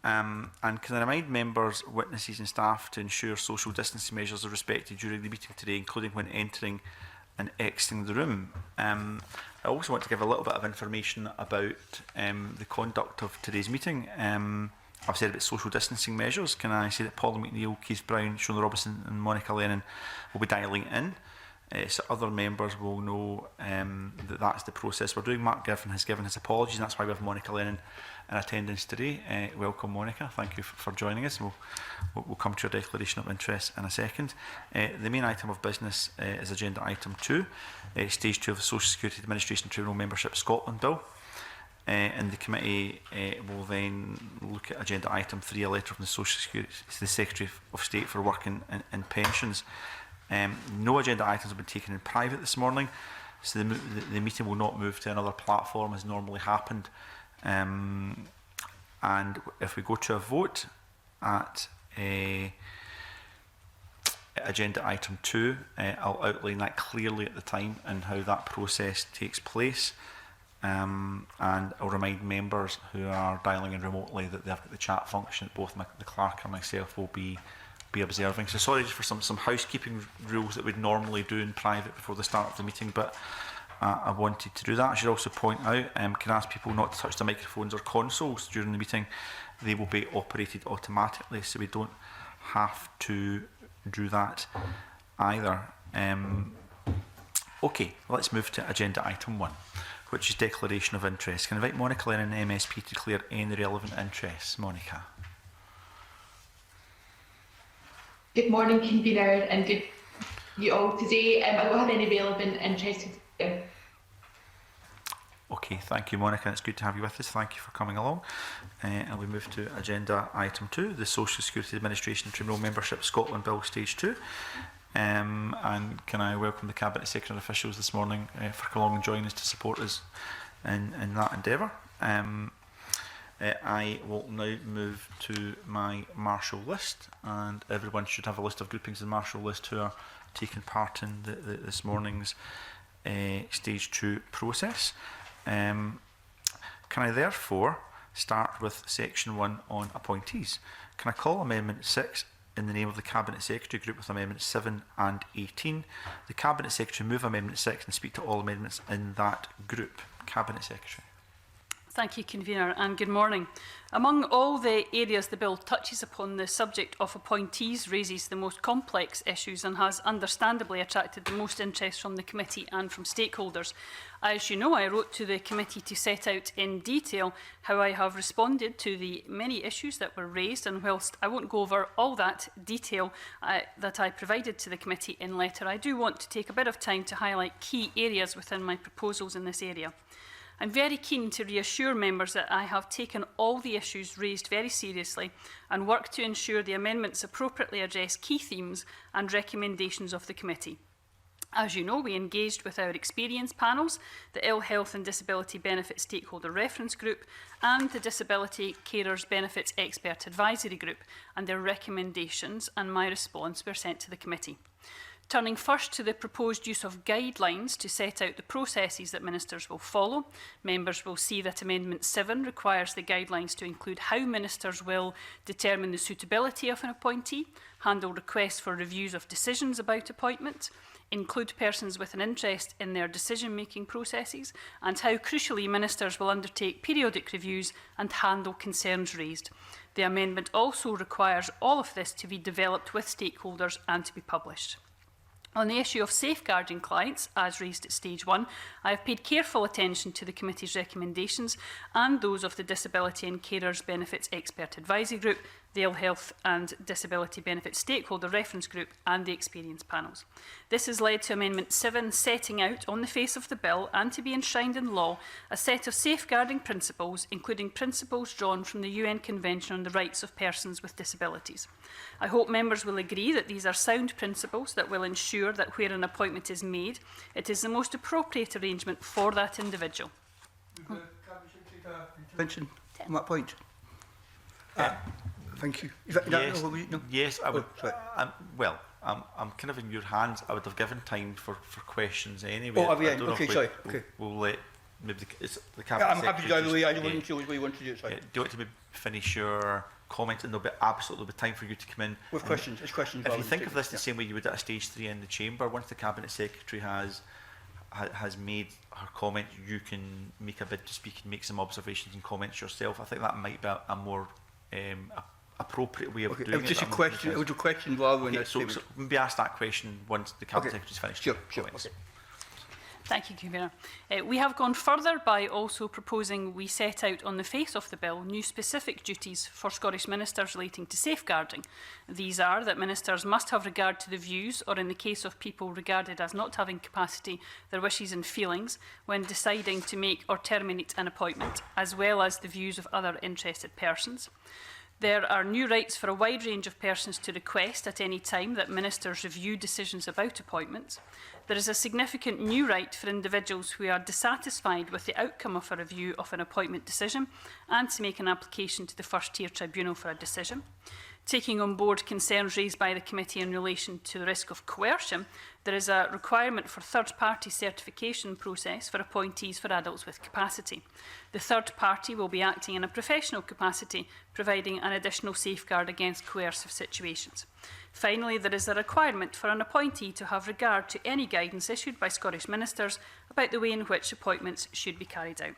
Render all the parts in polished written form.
And can I remind members, witnesses and staff to ensure social distancing measures are respected during the meeting today, including when entering and exiting the room. I also want to give a little bit of information about the conduct of today's meeting. I've said about social distancing measures. Can I say that Paul McNeill, Keith Brown, Shona Robinson and Monica Lennon will be dialing in, so other members will know that that's the process we're doing. Mark Griffin has given his apologies, and that's why we have Monica Lennon in attendance today. Welcome, Monica. Thank you for joining us. We'll come to your declaration of interest in a second. The main item of business is agenda item 2, stage 2 of the Social Security Administration Tribunal Membership Scotland Bill. And the committee will then look at agenda item 3, a letter from the Social Security to the Secretary of State for Work and Pensions. No agenda items have been taken in private this morning, so the meeting will not move to another platform as normally happened. And if we go to a vote at agenda item 2, I'll outline that clearly at the time and how that process takes place. And I'll remind members who are dialing in remotely that they've got the chat function that both the clerk and myself will be observing. So sorry for some housekeeping rules that we'd normally do in private before the start of the meeting, but I wanted to do that. I should also point out, can I ask people not to touch the microphones or consoles during the meeting. They will be operated automatically, so we don't have to do that either. Okay, let's move to agenda item 1, which is declaration of interest. Can I invite Monica Lennon, MSP, to declare any relevant interests? Monica. Good morning, convener, and good you all today. I don't have any relevant interests. Okay, thank you, Monica. It's good to have you with us. Thank you for coming along. And we move to agenda item 2, the Social Security Administration Tribunal Membership Scotland Bill, Stage 2. And can I welcome the Cabinet Secretary and officials this morning for coming along and joining us to support us in that endeavour. I will now move to my marshal list, and everyone should have a list of groupings in the marshal list who are taking part in this morning's stage 2 process. Can I therefore start with section 1 on appointees? Can I call amendment 6 in the name of the Cabinet Secretary group with amendments 7 and 18? The Cabinet Secretary move amendment 6 and speak to all amendments in that group. Cabinet Secretary. Thank you, Convener, and good morning. Among all the areas the bill touches upon, the subject of appointees raises the most complex issues and has understandably attracted the most interest from the committee and from stakeholders. As you know, I wrote to the committee to set out in detail how I have responded to the many issues that were raised, and whilst I won't go over all that detail that I provided to the committee in letter, I do want to take a bit of time to highlight key areas within my proposals in this area. I'm very keen to reassure members that I have taken all the issues raised very seriously and worked to ensure the amendments appropriately address key themes and recommendations of the committee. As you know, we engaged with our experience panels, the Ill Health and Disability Benefits Stakeholder Reference Group and the Disability Carers Benefits Expert Advisory Group, and their recommendations and my response were sent to the committee. Turning first to the proposed use of guidelines to set out the processes that ministers will follow, members will see that Amendment 7 requires the guidelines to include how ministers will determine the suitability of an appointee, handle requests for reviews of decisions about appointment, include persons with an interest in their decision-making processes, and how, crucially, ministers will undertake periodic reviews and handle concerns raised. The amendment also requires all of this to be developed with stakeholders and to be published. On the issue of safeguarding clients, as raised at stage 1, I have paid careful attention to the committee's recommendations and those of the Disability and Carers Benefits Expert Advisory Group, the Ill Health and Disability Benefits Stakeholder Reference Group and the Experience Panels. This has led to Amendment 7 setting out on the face of the bill and to be enshrined in law a set of safeguarding principles, including principles drawn from the UN Convention on the Rights of Persons with Disabilities. I hope members will agree that these are sound principles that will ensure that where an appointment is made, it is the most appropriate arrangement for that individual. Intervention on that point. Thank you. Yes, I would. I'm kind of in your hands. I would have given time for questions anyway. Oh, okay, sorry. We'll let maybe the Cabinet I'm happy to go the way I do wasn't sure what you want to do. Sorry. Do you want to maybe finish your comment, and there'll be time for you to come in. With questions, it's questions. If you think of this the same way you would at a stage 3 in the chamber, once the Cabinet Secretary has made her comment, you can make a bid to speak and make some observations and comments yourself. I think that might be a more appropriate way of doing it. It was just a question. It was a question rather than a statement. So maybe ask that question once the Cabinet Secretary's finished. Sure. Okay. Thank you, Convener. We have gone further by also proposing we set out on the face of the bill new specific duties for Scottish ministers relating to safeguarding. These are that ministers must have regard to the views, or in the case of people regarded as not having capacity, their wishes and feelings when deciding to make or terminate an appointment, as well as the views of other interested persons. There are new rights for a wide range of persons to request at any time that ministers review decisions about appointments. There is a significant new right for individuals who are dissatisfied with the outcome of a review of an appointment decision and to make an application to the First Tier Tribunal for a decision. Taking on board concerns raised by the committee in relation to the risk of coercion, there is a requirement for third-party certification process for appointees for adults with capacity. The third party will be acting in a professional capacity, providing an additional safeguard against coercive situations. Finally, there is a requirement for an appointee to have regard to any guidance issued by Scottish ministers about the way in which appointments should be carried out.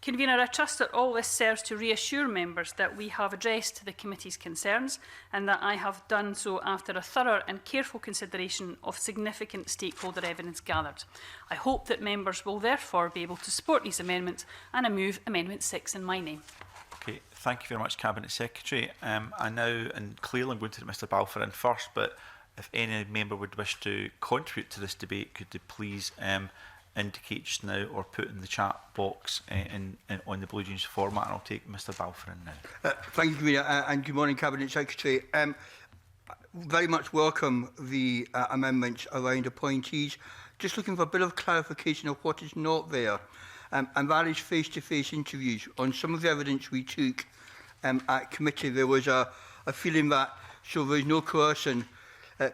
Convener, I trust that all this serves to reassure members that we have addressed the committee's concerns and that I have done so after a thorough and careful consideration of significant stakeholder evidence gathered. I hope that members will therefore be able to support these amendments, and I move Amendment 6 in my name. Okay, thank you very much, Cabinet Secretary. I now, and clearly I'm going to Mr Belfor in first, but if any member would wish to contribute to this debate, could they please indicate just now or put in the chat box on the Blue Jeans format, and I'll take Mr Belfor in now. Thank you, Convener, and good morning, Cabinet Secretary. Very much welcome the amendments around appointees. Just looking for a bit of clarification of what is not there, and that is face-to-face interviews. On some of the evidence we took at committee, there was a feeling that, so there is no coercion,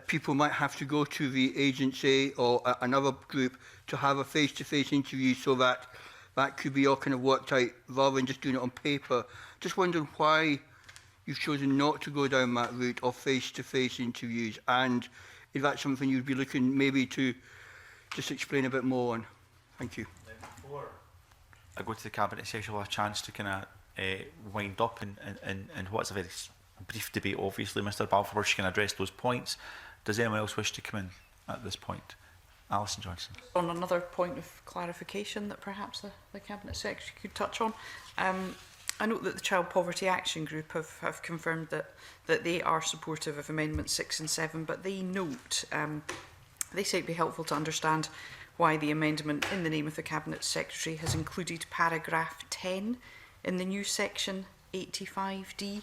people might have to go to the agency or another group to have a face-to-face interview, so that that could be all kind of worked out rather than just doing it on paper. Just wondering why you've chosen not to go down that route of face-to-face interviews, and is that something you'd be looking maybe to just explain a bit more on? Thank you. Before I go to the Cabinet Secretary, we'll have a chance to kind of wind up in what's a very brief debate, obviously, Mr Belfor, she can address those points. Does anyone else wish to come in at this point? Alison Johnson. On another point of clarification that perhaps the Cabinet Secretary could touch on, I note that the Child Poverty Action Group have confirmed that they are supportive of Amendments 6 and 7, but they note, they say it would be helpful to understand why the amendment in the name of the Cabinet Secretary has included paragraph 10 in the new section 85D.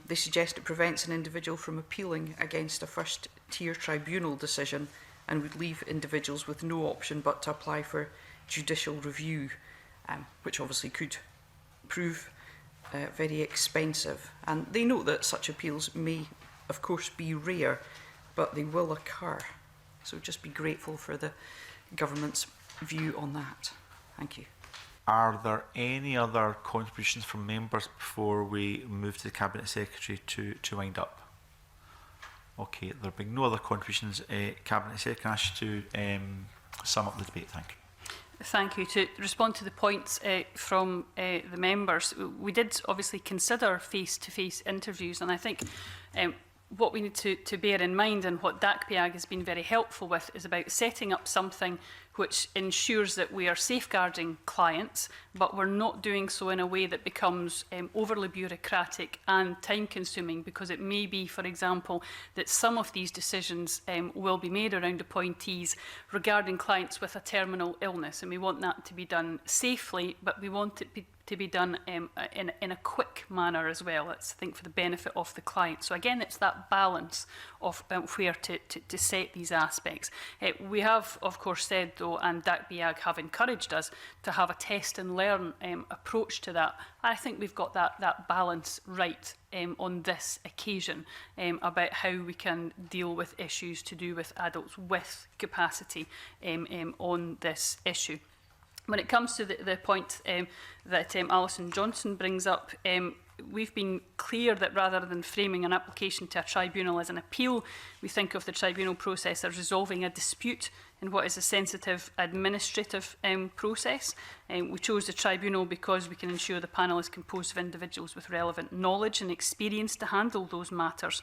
They suggest it prevents an individual from appealing against a first-tier tribunal decision and would leave individuals with no option but to apply for judicial review, which obviously could prove very expensive. And they note that such appeals may, of course, be rare, but they will occur. So just be grateful for the government's view on that. Thank you. Are there any other contributions from members before we move to the Cabinet Secretary to wind up? Okay, there being no other contributions, Cabinet Secretary, can I ask you to sum up the debate? Thank you. Thank you. To respond to the points from the members, we did obviously consider face-to-face interviews, and I think what we need to bear in mind, and what DACPIAG has been very helpful with, is about setting up something which ensures that we are safeguarding clients, but we're not doing so in a way that becomes overly bureaucratic and time-consuming, because it may be, for example, that some of these decisions will be made around appointees regarding clients with a terminal illness, and we want that to be done safely, but we want it to be done in a quick manner as well. It's, I think, for the benefit of the client. So again, it's that balance of where to set these aspects. We have, of course, said, though, and DACBIAG have encouraged us to have a test and learn approach to that. I think we've got that balance right on this occasion about how we can deal with issues to do with adults with capacity on this issue. When it comes to the point that Alison Johnson brings up, we've been clear that rather than framing an application to a tribunal as an appeal, we think of the tribunal process as resolving a dispute in what is a sensitive administrative process. We chose the tribunal because we can ensure the panel is composed of individuals with relevant knowledge and experience to handle those matters.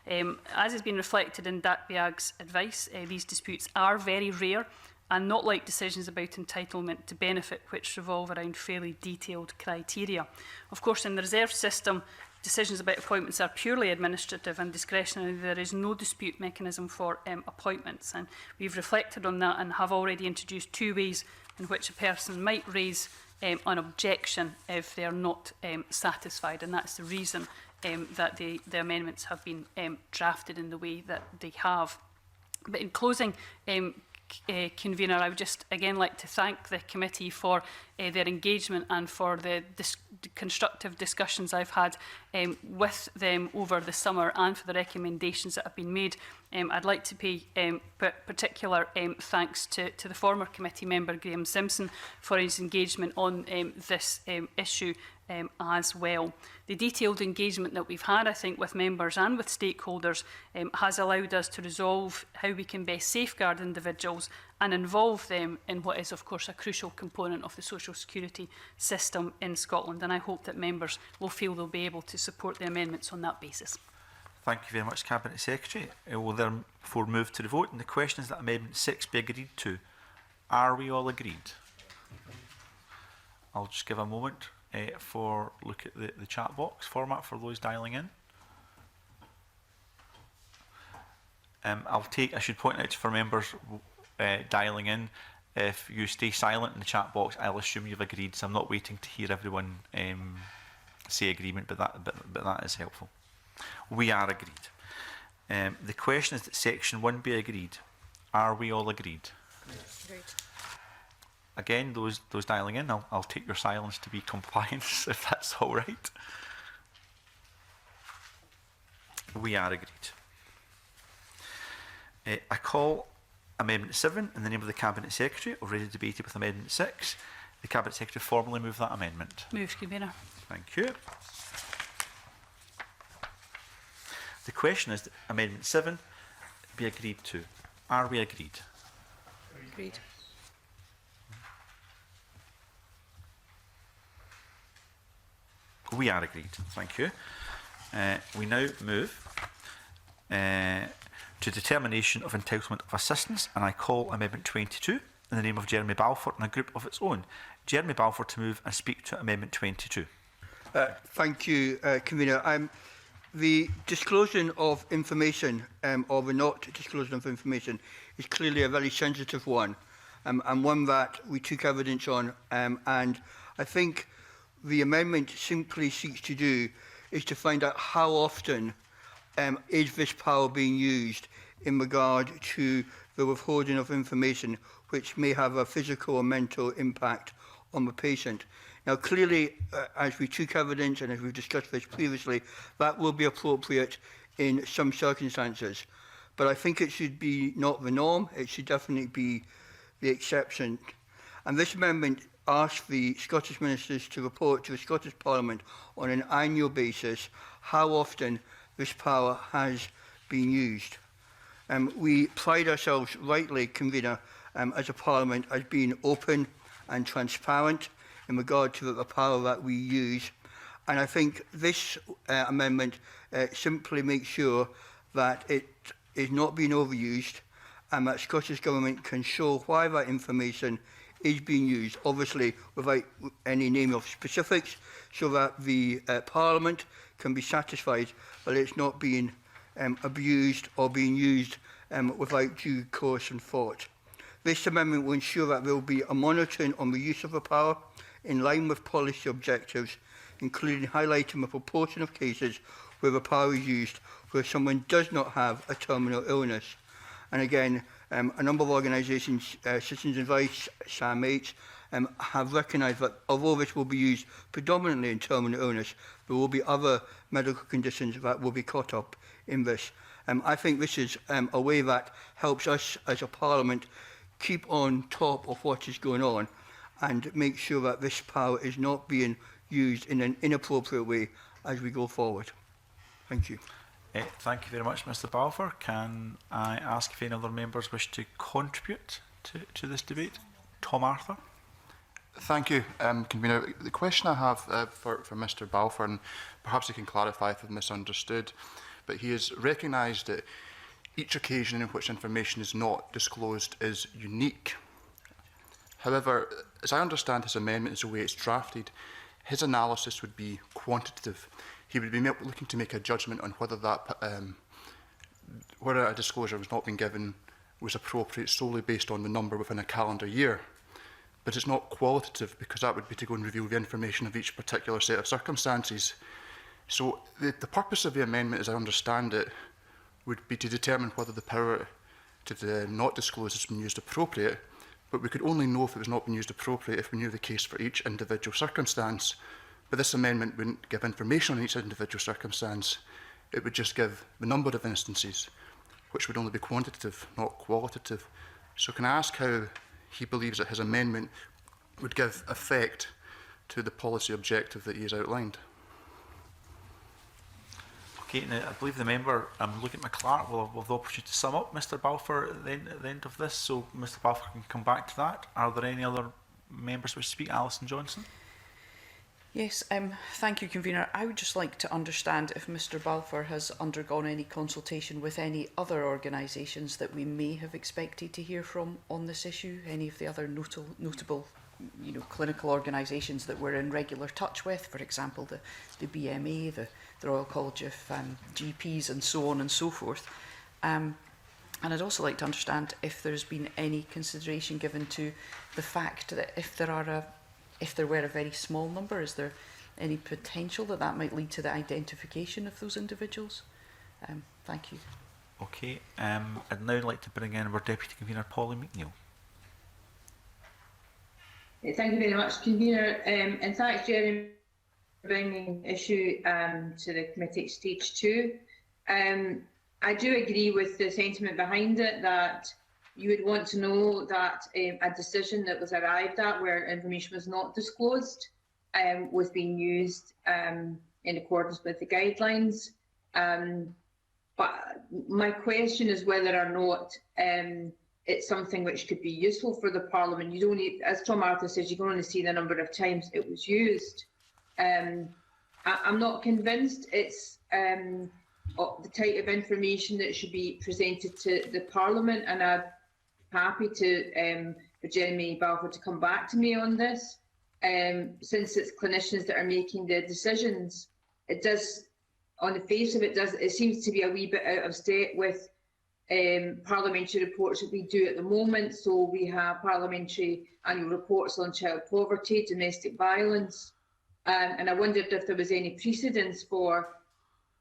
As has been reflected in DATBIAG's advice, these disputes are very rare and not like decisions about entitlement to benefit, which revolve around fairly detailed criteria. Of course, in the reserve system, decisions about appointments are purely administrative and discretionary. There is no dispute mechanism for appointments, and we've reflected on that and have already introduced 2 ways in which a person might raise an objection if they are not satisfied, and that's the reason that the amendments have been drafted in the way that they have. But in closing, Convener, I would just again like to thank the committee for their engagement and for the constructive discussions I've had with them over the summer, and for the recommendations that have been made. I'd like to pay particular thanks to the former committee member Graham Simpson for his engagement on this issue as well. The detailed engagement that we've had, I think, with members and with stakeholders has allowed us to resolve how we can best safeguard individuals and involve them in what is, of course, a crucial component of the social security system in Scotland. And I hope that members will feel they'll be able to support the amendments on that basis. Thank you very much, Cabinet Secretary. We'll therefore move to the vote. And the question is that Amendment 6 be agreed to. Are we all agreed? I'll just give a moment for look at the chat box format for those dialing in. I should point out for members dialing in, if you stay silent in the chat box, I'll assume you've agreed. So I'm not waiting to hear everyone say agreement, but that is helpful. We are agreed. The question is that Section 1 be agreed. Are we all agreed? Agreed. Again, those dialing in, I'll take your silence to be compliance, if that's all right. We are agreed. I call Amendment 7 in the name of the Cabinet Secretary, already debated with Amendment 6. The Cabinet Secretary formally move that amendment. Moved, Convener. Thank you. The question is that Amendment 7 be agreed to. Are we agreed? Agreed. We are agreed. Thank you. We now move to determination of entitlement of assistance, and I call Amendment 22 in the name of Jeremy Belfor and a group of its own. Jeremy Belfor to move and speak to Amendment 22. Thank you, Convener. The disclosure of information or the not disclosure of information is clearly a very sensitive one, and one that we took evidence on, and I think the amendment simply seeks to do is to find out how often is this power being used in regard to the withholding of information which may have a physical or mental impact on the patient. Now, clearly, as we took evidence and as we've discussed this previously, that will be appropriate in some circumstances. But I think it should be not the norm, it should definitely be the exception. And this amendment asks the Scottish Ministers to report to the Scottish Parliament on an annual basis how often this power has been used. We pride ourselves rightly, Convener, as a Parliament, as being open and transparent in regard to the power that we use. And I think this amendment simply makes sure that it is not being overused and that Scottish Government can show why that information is being used, obviously without any name of specifics, so that the Parliament can be satisfied that it's not being abused or being used without due course and thought. This amendment will ensure that there will be a monitoring on the use of the power in line with policy objectives, including highlighting the proportion of cases where the power is used where someone does not have a terminal illness. And again, a number of organisations, Citizens Advice, SAMH, have recognised that although this will be used predominantly in terminal illness, there will be other medical conditions that will be caught up in this. I think this is a way that helps us as a Parliament keep on top of what is going on and make sure that this power is not being used in an inappropriate way as we go forward. Thank you. Thank you very much, Mr Balfour. Can I ask if any other members wish to contribute to this debate? Tom Arthur. Thank you, Convener. The question I have for Mr Balfour, and perhaps he can clarify if I've misunderstood, but he has recognised that each occasion in which information is not disclosed is unique. However, as I understand his amendment, as the way it's drafted, his analysis would be quantitative. He would be looking to make a judgment on whether whether a disclosure was not being given was appropriate solely based on the number within a calendar year. But it's not qualitative, because that would be to go and reveal the information of each particular set of circumstances. So the purpose of the amendment, as I understand it, would be to determine whether the power to not disclose has been used appropriate, but we could only know if it was not being used appropriate if we knew the case for each individual circumstance. But this amendment wouldn't give information on each individual circumstance. It would just give the number of instances, which would only be quantitative, not qualitative. So can I ask how he believes that his amendment would give effect to the policy objective that he has outlined? Okay, now I believe the member, looking at McClark, will have the opportunity to sum up Mr Balfour at the end of this, so Mr Balfour can come back to that. Are there any other members who wish to speak? Alison Johnson. Yes, thank you, Convener. I would just like to understand if Mr Balfour has undergone any consultation with any other organisations that we may have expected to hear from on this issue, any of the other notable clinical organisations that we're in regular touch with, for example, the BMA, the Royal College of GPs and so on and so forth. And I'd also like to understand if there's been any consideration given to the fact that if there were a very small number, is there any potential that might lead to the identification of those individuals? Thank you. Okay, I'd now like to bring in our Deputy Convener, Polly McNeill. Thank you very much, Convener. And thanks, Jeremy, for bringing the issue to the committee at stage 2. I do agree with the sentiment behind it, that you would want to know that a decision that was arrived at where information was not disclosed was being used in accordance with the guidelines. But my question is whether or not it's something which could be useful for the Parliament. You don't need, as Tom Arthur says, you can only see the number of times it was used. I'm not convinced it's the type of information that should be presented to the Parliament, and I'm happy to for Jeremy Balfour to come back to me on this. Since it's clinicians that are making the decisions, it does, on the face of it, it seems to be a wee bit out of step with parliamentary reports that we do at the moment. So we have parliamentary annual reports on child poverty, domestic violence, and I wondered if there was any precedence for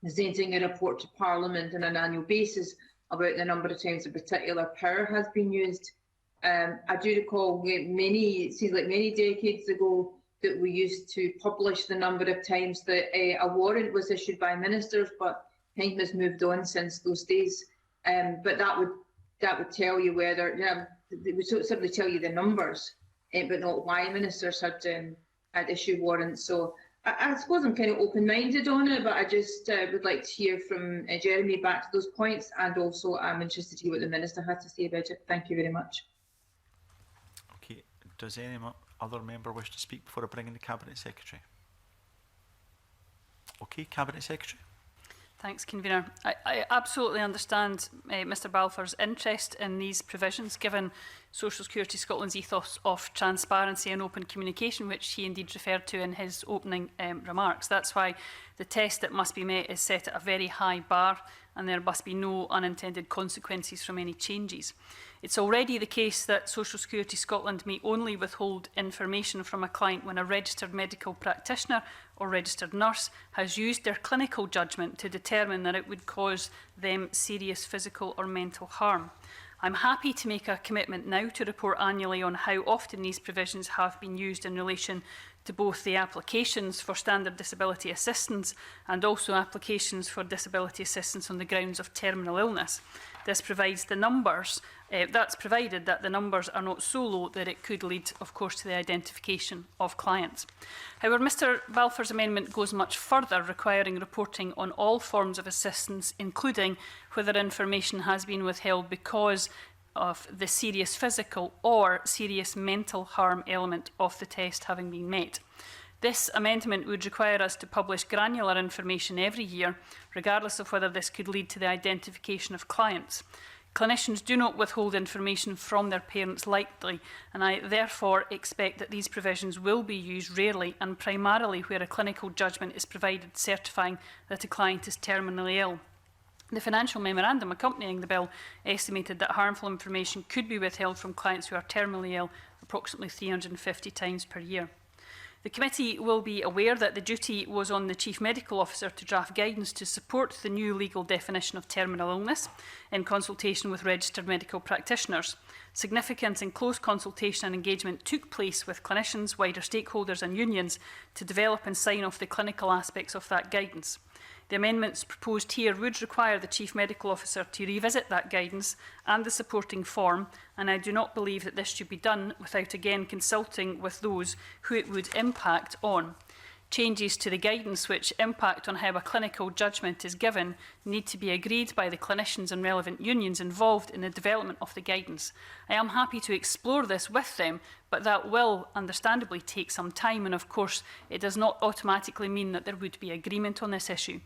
presenting a report to Parliament on an annual basis about the number of times a particular power has been used. I do recall it seems like many decades ago that we used to publish the number of times that a warrant was issued by ministers, but time has moved on since those days. But that would tell you whether, it would simply tell you the numbers, but not why ministers had issued warrants. So I suppose I'm kind of open-minded on it, but I just would like to hear from Jeremy back to those points, and also I'm interested to hear what the Minister had to say about it. Thank you very much. Okay, does any other member wish to speak before I bring in the Cabinet Secretary? Okay, Cabinet Secretary. Thanks, Convener. I absolutely understand Mr Balfour's interest in these provisions, given Social Security Scotland's ethos of transparency and open communication, which he indeed referred to in his opening remarks. That's why the test that must be met is set at a very high bar, and there must be no unintended consequences from any changes. It's already the case that Social Security Scotland may only withhold information from a client when a registered medical practitioner or registered nurse has used their clinical judgment to determine that it would cause them serious physical or mental harm. I'm happy to make a commitment now to report annually on how often these provisions have been used in relation to both the applications for standard disability assistance and also applications for disability assistance on the grounds of terminal illness. This provides the numbers That's provided that the numbers are not so low that it could lead, of course, to the identification of clients. However, Mr Belfor's amendment goes much further, requiring reporting on all forms of assistance, including whether information has been withheld because of the serious physical or serious mental harm element of the test having been met. This amendment would require us to publish granular information every year, regardless of whether this could lead to the identification of clients. Clinicians do not withhold information from their parents lightly, and I therefore expect that these provisions will be used rarely and primarily where a clinical judgment is provided certifying that a client is terminally ill. The financial memorandum accompanying the bill estimated that harmful information could be withheld from clients who are terminally ill approximately 350 times per year. The committee will be aware that the duty was on the Chief Medical Officer to draft guidance to support the new legal definition of terminal illness in consultation with registered medical practitioners. Significant and close consultation and engagement took place with clinicians, wider stakeholders and unions to develop and sign off the clinical aspects of that guidance. The amendments proposed here would require the Chief Medical Officer to revisit that guidance and the supporting form, and I do not believe that this should be done without again consulting with those who it would impact on. Changes to the guidance which impact on how a clinical judgment is given need to be agreed by the clinicians and relevant unions involved in the development of the guidance. I am happy to explore this with them, but that will understandably take some time, and of course it does not automatically mean that there would be agreement on this issue.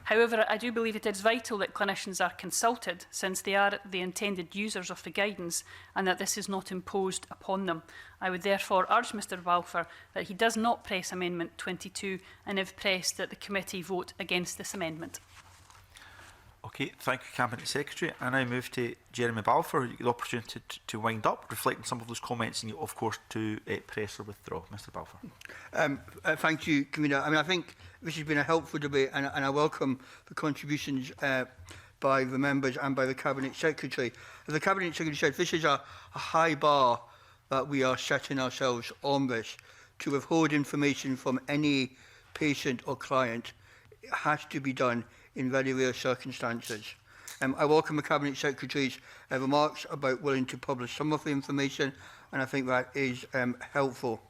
However, I do believe it is vital that clinicians are consulted, since they are the intended users of the guidance, and that this is not imposed upon them. I would therefore urge Mr Belfor that he does not press Amendment 22, and if pressed, that the committee vote against this amendment. Okay, thank you, Cabinet Secretary. I now move to Jeremy Balfour. You get the opportunity to wind up, reflecting some of those comments, and you, of course, to press or withdraw. Mr Balfour. Thank you, Convener. I think this has been a helpful debate, and I welcome the contributions by the members and by the Cabinet Secretary. As the Cabinet Secretary said, this is a high bar that we are setting ourselves on this. To withhold information from any patient or client, it has to be done in very rare circumstances. I welcome the Cabinet Secretary's remarks about willing to publish some of the information, and I think that is helpful.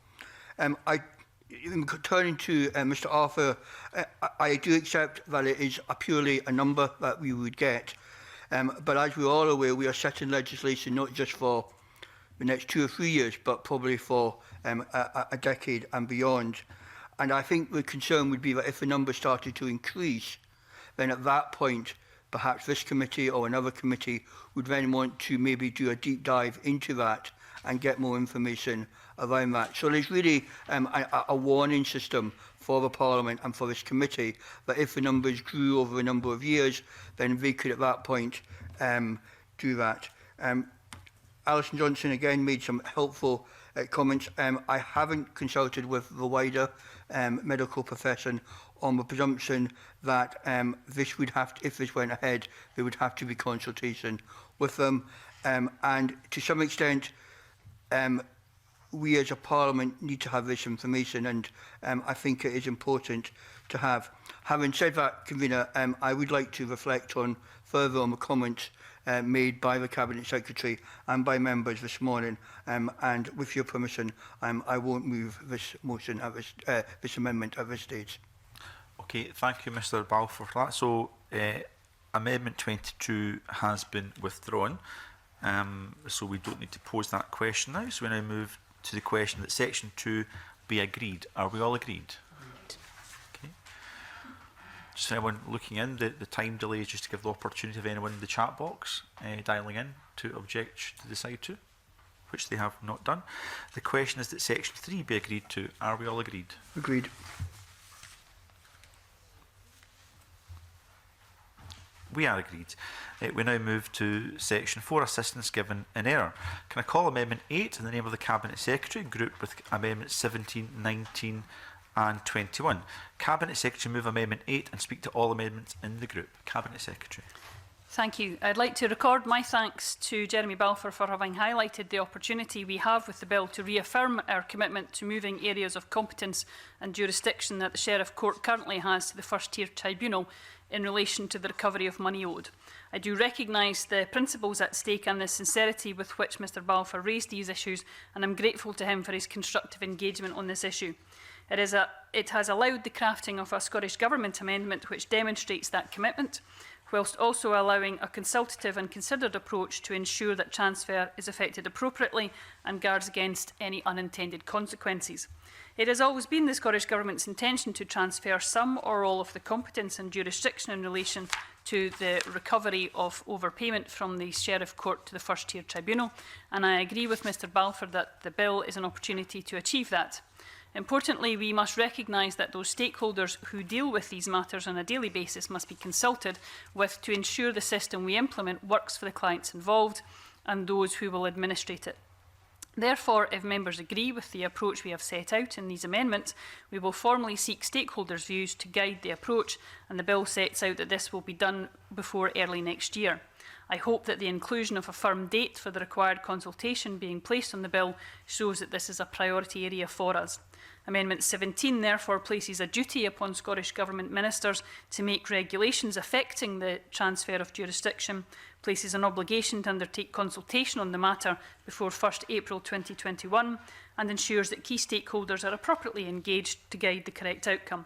Turning to Mr Arthur, I do accept that it is purely a number that we would get, but as we're all aware, we are setting legislation not just for the next 2 or 3 years, but probably for a decade and beyond. And I think the concern would be that if the number started to increase, then at that point, perhaps this committee or another committee would then want to maybe do a deep dive into that and get more information around that. So there's really a warning system for the Parliament and for this committee that if the numbers grew over a number of years, then they could at that point do that. Alison Johnson again made some helpful comments. I haven't consulted with the wider medical profession on the presumption that this would have to, if this went ahead, there would have to be consultation with them. And to some extent, we as a Parliament need to have this information, and I think it is important to have. Having said that, Convener, I would like to reflect on further on the comments made by the Cabinet Secretary and by members this morning, and with your permission, I won't move this motion at this amendment at this stage. Okay, thank you, Mr Balfour, for that. So, Amendment 22 has been withdrawn, so we don't need to pose that question now. So we now move to the question that Section 2 be agreed. Are we all agreed? Okay. Just anyone looking in, the time delay is just to give the opportunity of anyone in the chat box dialling in to object to the side 2, which they have not done. The question is that Section 3 be agreed to. Are we all agreed? Agreed. We are agreed. We now move to Section 4, assistance given in error. Can I call Amendment 8 in the name of the Cabinet Secretary, grouped with Amendments 17, 19 and 21? Cabinet Secretary move Amendment 8 and speak to all amendments in the group. Cabinet Secretary. Thank you. I'd like to record my thanks to Jeremy Belfor for having highlighted the opportunity we have with the bill to reaffirm our commitment to moving areas of competence and jurisdiction that the Sheriff Court currently has to the First Tier Tribunal in relation to the recovery of money owed. I do recognise the principles at stake and the sincerity with which Mr Belfor raised these issues, and I'm grateful to him for his constructive engagement on this issue. It has allowed the crafting of a Scottish Government amendment which demonstrates that commitment, whilst also allowing a consultative and considered approach to ensure that transfer is effected appropriately and guards against any unintended consequences. It has always been the Scottish Government's intention to transfer some or all of the competence and jurisdiction in relation to the recovery of overpayment from the Sheriff Court to the First Tier Tribunal, and I agree with Mr Belfor that the bill is an opportunity to achieve that. Importantly, we must recognise that those stakeholders who deal with these matters on a daily basis must be consulted with to ensure the system we implement works for the clients involved and those who will administrate it. Therefore, if members agree with the approach we have set out in these amendments, we will formally seek stakeholders' views to guide the approach, and the bill sets out that this will be done before early next year. I hope that the inclusion of a firm date for the required consultation being placed on the bill shows that this is a priority area for us. Amendment 17 therefore places a duty upon Scottish Government ministers to make regulations affecting the transfer of jurisdiction, places an obligation to undertake consultation on the matter before 1st April 2021, and ensures that key stakeholders are appropriately engaged to guide the correct outcome.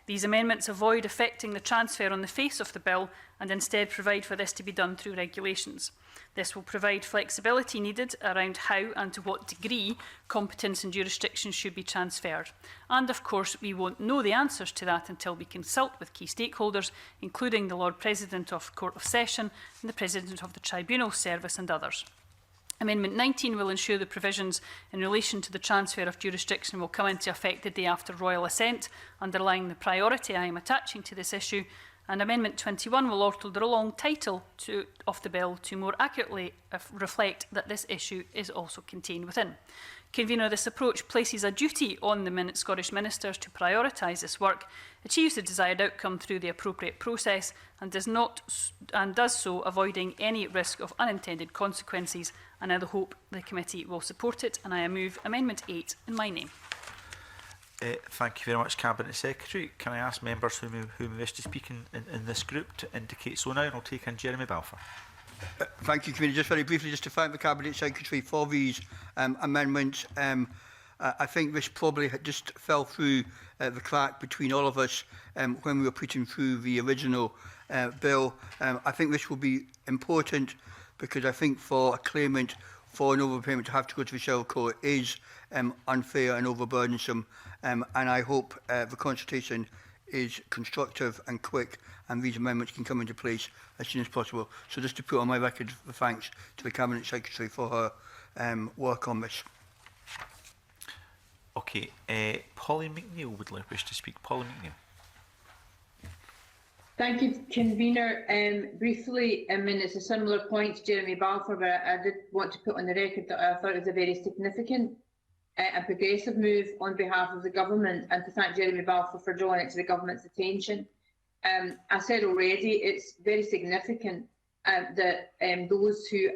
These amendments avoid affecting the transfer on the face of the bill and instead provide for this to be done through regulations. This will provide flexibility needed around how and to what degree competence and jurisdiction should be transferred. And of course, we won't know the answers to that until we consult with key stakeholders, including the Lord President of the Court of Session and the President of the Tribunal Service and others. Amendment 19 will ensure the provisions in relation to the transfer of jurisdiction will come into effect the day after royal assent, underlying the priority I am attaching to this issue. And Amendment 21 will alter the long title of the bill to more accurately reflect that this issue is also contained within. Convener, this approach places a duty on the Scottish ministers to prioritise this work, achieves the desired outcome through the appropriate process, and does so avoiding any risk of unintended consequences. And I hope the committee will support it, and I move Amendment 8 in my name. Thank you very much, Cabinet Secretary. Can I ask members who wish to speak in this group to indicate so now, and I'll take in Jeremy Belfor. Thank you, Committee. Just very briefly, just to thank the Cabinet Secretary for these amendments. I think this probably just fell through the crack between all of us when we were putting through the original bill. I think this will be important because I think for a claimant for an overpayment to have to go to the Sheriff Court is unfair and overburdensome, and I hope the consultation is constructive and quick, and these amendments can come into place as soon as possible. So just to put on my record the thanks to the Cabinet Secretary for her work on this. Okay, Polly McNeill would wish to speak. Polly McNeill. Thank you, Convener. Briefly, I mean, it's a similar point to Jeremy Belfor, but I did want to put on the record that I thought it was a very significant and progressive move on behalf of the government, and to thank Jeremy Belfor for drawing it to the government's attention. I said already, it's very significant that those who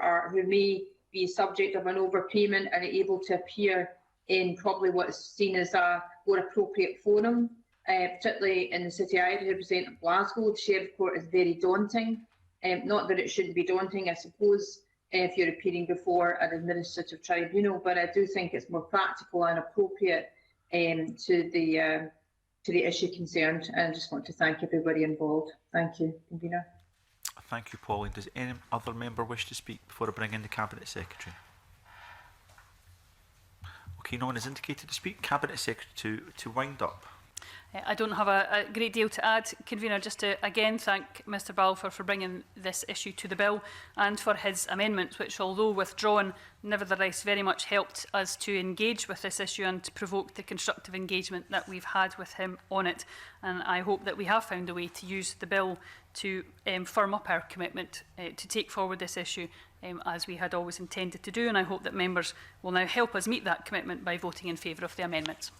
may be subject of an overpayment and are able to appear in probably what is seen as a more appropriate forum, particularly in the city I represent of Glasgow. The Sheriff Court is very daunting. Not that it shouldn't be daunting, I suppose, if you're appearing before an administrative tribunal, but I do think it's more practical and appropriate to the issue concerned. And I just want to thank everybody involved. Thank you, Convener. Thank you, Pauline. Does any other member wish to speak before I bring in the Cabinet Secretary? Okay, no one has indicated to speak. Cabinet Secretary to wind up. I don't have a great deal to add, Convener, just to again thank Mr Belfor for bringing this issue to the bill and for his amendments, which, although withdrawn, nevertheless very much helped us to engage with this issue and to provoke the constructive engagement that we've had with him on it. And I hope that we have found a way to use the bill to firm up our commitment to take forward this issue as we had always intended to do. And I hope that members will now help us meet that commitment by voting in favour of the amendments.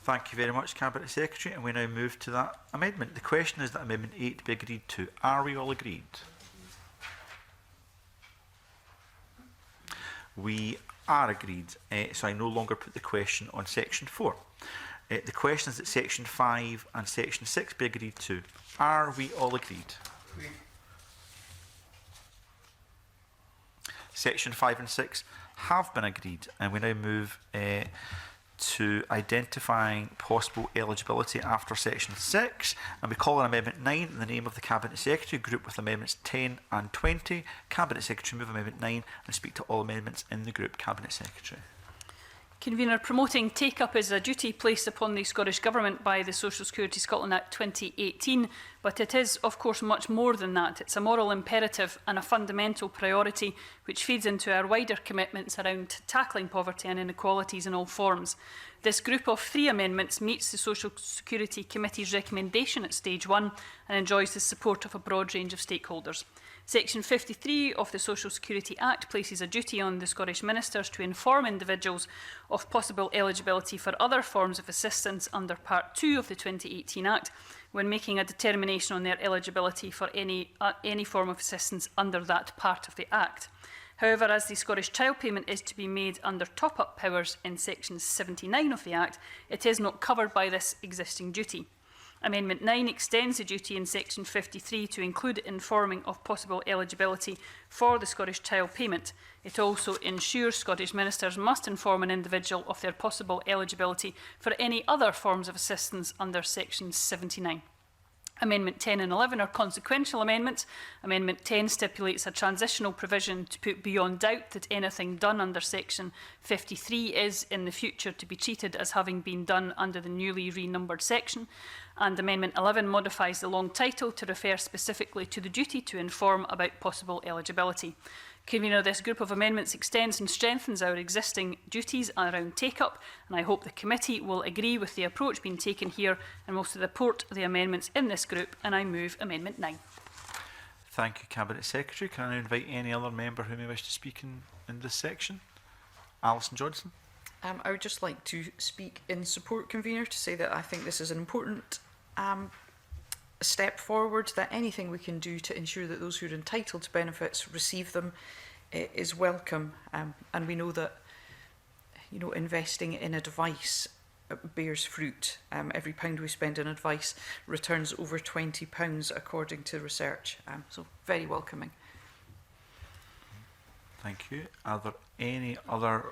Thank you very much, Cabinet Secretary, and we now move to that amendment. The question is that Amendment 8 be agreed to. Are we all agreed? We are agreed, so I no longer put the question on Section 4. The question is that Section 5 and Section 6 be agreed to. Are we all agreed? Section 5 and 6 have been agreed, and we now move to identifying possible eligibility after Section 6, and we call on Amendment 9 in the name of the Cabinet Secretary, group with Amendments 10 and 20. Cabinet Secretary, move Amendment 9 and speak to all amendments in the group. Cabinet Secretary. Convener, promoting take-up is a duty placed upon the Scottish Government by the Social Security Scotland Act 2018, but it is, of course, much more than that. It's a moral imperative and a fundamental priority which feeds into our wider commitments around tackling poverty and inequalities in all forms. This group of 3 amendments meets the Social Security Committee's recommendation at stage 1 and enjoys the support of a broad range of stakeholders. Section 53 of the Social Security Act places a duty on the Scottish Ministers to inform individuals of possible eligibility for other forms of assistance under Part 2 of the 2018 Act when making a determination on their eligibility for any form of assistance under that part of the Act. However, as the Scottish Child Payment is to be made under top-up powers in Section 79 of the Act, it is not covered by this existing duty. Amendment 9 extends the duty in Section 53 to include informing of possible eligibility for the Scottish Child Payment. It also ensures Scottish Ministers must inform an individual of their possible eligibility for any other forms of assistance under Section 79. Amendment 10 and 11 are consequential amendments. Amendment 10 stipulates a transitional provision to put beyond doubt that anything done under Section 53 is in the future to be treated as having been done under the newly renumbered section. And Amendment 11 modifies the long title to refer specifically to the duty to inform about possible eligibility. Convener, this group of amendments extends and strengthens our existing duties around take-up, and I hope the committee will agree with the approach being taken here and will support the amendments in this group, and I move Amendment 9. Thank you, Cabinet Secretary. Can I now invite any other member who may wish to speak in this section? Alison Johnson. I would just like to speak in support, Convener, to say that I think this is an important step forward, that anything we can do to ensure that those who are entitled to benefits receive them is welcome. And we know that, investing in advice bears fruit. Every pound we spend on advice returns over £20 according to research. So very welcoming. Thank you. Are there any other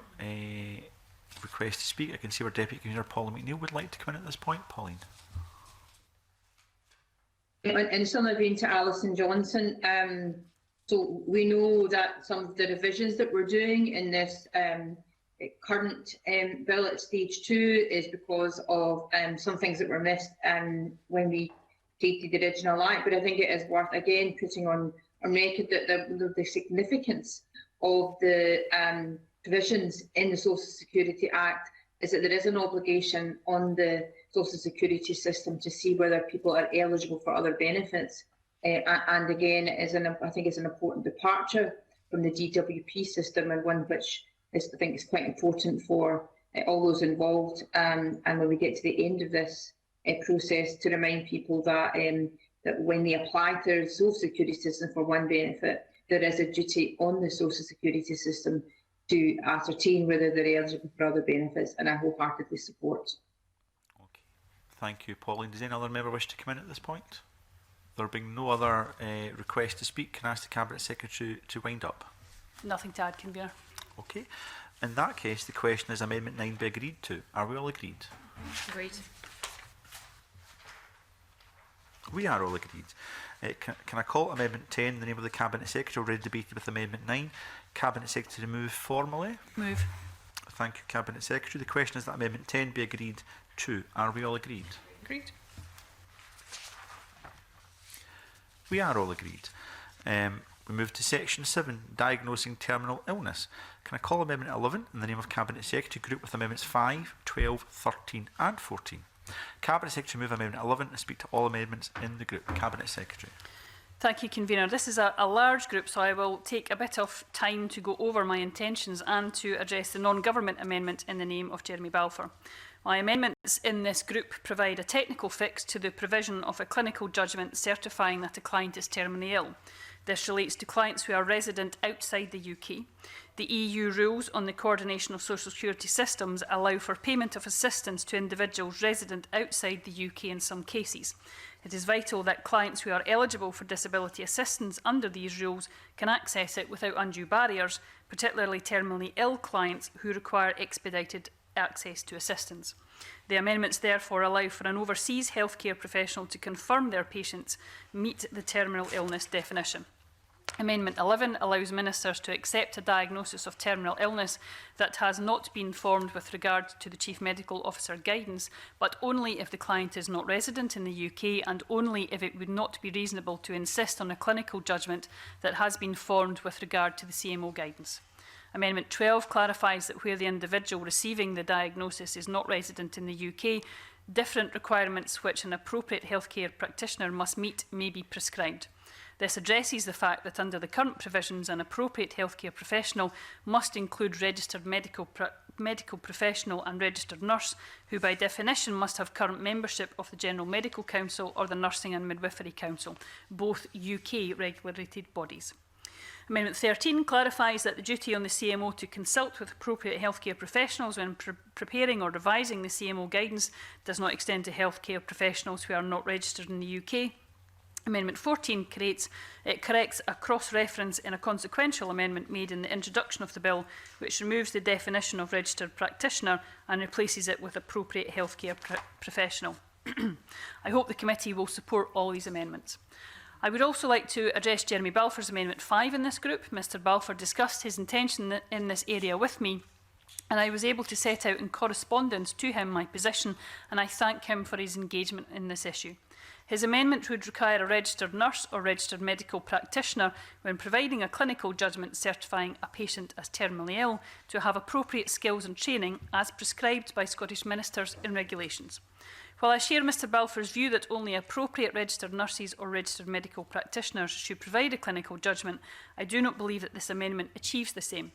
requests to speak? I can see our Deputy Convener Pauline McNeill would like to come in at this point. Pauline. And similar being to Alison Johnson, so we know that some of the revisions that we're doing in this current bill at stage 2 is because of some things that were missed when we created the original act. But I think it is worth again putting on record that the significance of the provisions in the Social Security Act is that there is an obligation on the social security system to see whether people are eligible for other benefits. And again, I think it's an important departure from the DWP system, and one which I think is quite important for all those involved. And when we get to the end of this process, to remind people that that when they apply to the social security system for one benefit, there is a duty on the social security system to ascertain whether they're eligible for other benefits, and I wholeheartedly support. Okay, thank you, Pauline. Does any other member wish to come in at this point? There being no other requests to speak, can I ask the Cabinet Secretary to wind up? Nothing to add, Convener. Okay. In that case, the question is Amendment 9 be agreed to. Are we all agreed? Agreed. We are all agreed. Can I call Amendment 10 in the name of the Cabinet Secretary, already debated with Amendment 9? Cabinet Secretary to move formally. Move. Thank you, Cabinet Secretary. The question is that Amendment 10 be agreed to. Are we all agreed? Agreed. We are all agreed. We move to Section 7, Diagnosing Terminal Illness. Can I call Amendment 11 in the name of Cabinet Secretary, group with Amendments 5, 12, 13 and 14? Cabinet Secretary move Amendment 11 and speak to all amendments in the group. Cabinet Secretary. Thank you, Convener. This is a large group, so I will take a bit of time to go over my intentions and to address the non-government amendment in the name of Jeremy Belfor. My amendments in this group provide a technical fix to the provision of a clinical judgment certifying that a client is terminally ill. This relates to clients who are resident outside the UK. The EU rules on the coordination of social security systems allow for payment of assistance to individuals resident outside the UK in some cases. It is vital that clients who are eligible for disability assistance under these rules can access it without undue barriers, particularly terminally ill clients who require expedited access to assistance. The amendments therefore allow for an overseas healthcare professional to confirm their patients meet the terminal illness definition. Amendment 11 allows ministers to accept a diagnosis of terminal illness that has not been formed with regard to the Chief Medical Officer guidance, but only if the client is not resident in the UK and only if it would not be reasonable to insist on a clinical judgment that has been formed with regard to the CMO guidance. Amendment 12 clarifies that where the individual receiving the diagnosis is not resident in the UK, different requirements which an appropriate healthcare practitioner must meet may be prescribed. This addresses the fact that under the current provisions, an appropriate healthcare professional must include registered medical professional and registered nurse, who by definition must have current membership of the General Medical Council or the Nursing and Midwifery Council, both UK regulated bodies. Amendment 13 clarifies that the duty on the CMO to consult with appropriate healthcare professionals when preparing or revising the CMO guidance does not extend to healthcare professionals who are not registered in the UK. Amendment 14 corrects a cross-reference in a consequential amendment made in the introduction of the bill, which removes the definition of registered practitioner and replaces it with appropriate healthcare professional. I hope the committee will support all these amendments. I would also like to address Jeremy Belfor's Amendment 5 in this group. Mr Belfor discussed his intention in this area with me, and I was able to set out in correspondence to him my position, and I thank him for his engagement in this issue. His amendment would require a registered nurse or registered medical practitioner, when providing a clinical judgment certifying a patient as terminally ill, to have appropriate skills and training as prescribed by Scottish ministers in regulations. While I share Mr Belfor's view that only appropriate registered nurses or registered medical practitioners should provide a clinical judgment, I do not believe that this amendment achieves the same.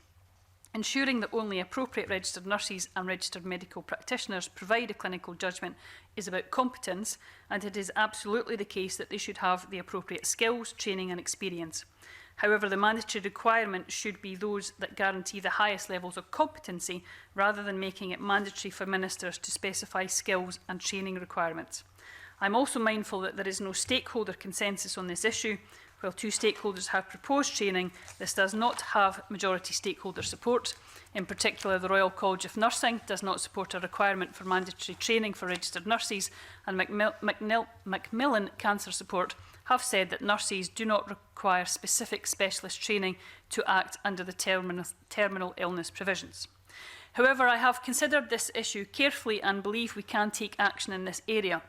Ensuring that only appropriate registered nurses and registered medical practitioners provide a clinical judgment is about competence, and it is absolutely the case that they should have the appropriate skills, training and experience. However, the mandatory requirements should be those that guarantee the highest levels of competency, rather than making it mandatory for ministers to specify skills and training requirements. I am also mindful that there is no stakeholder consensus on this issue. While 2 stakeholders have proposed training, this does not have majority stakeholder support. In particular, the Royal College of Nursing does not support a requirement for mandatory training for registered nurses, and Macmillan Cancer Support have said that nurses do not require specific specialist training to act under the terminal illness provisions. However, I have considered this issue carefully and believe we can take action in this area.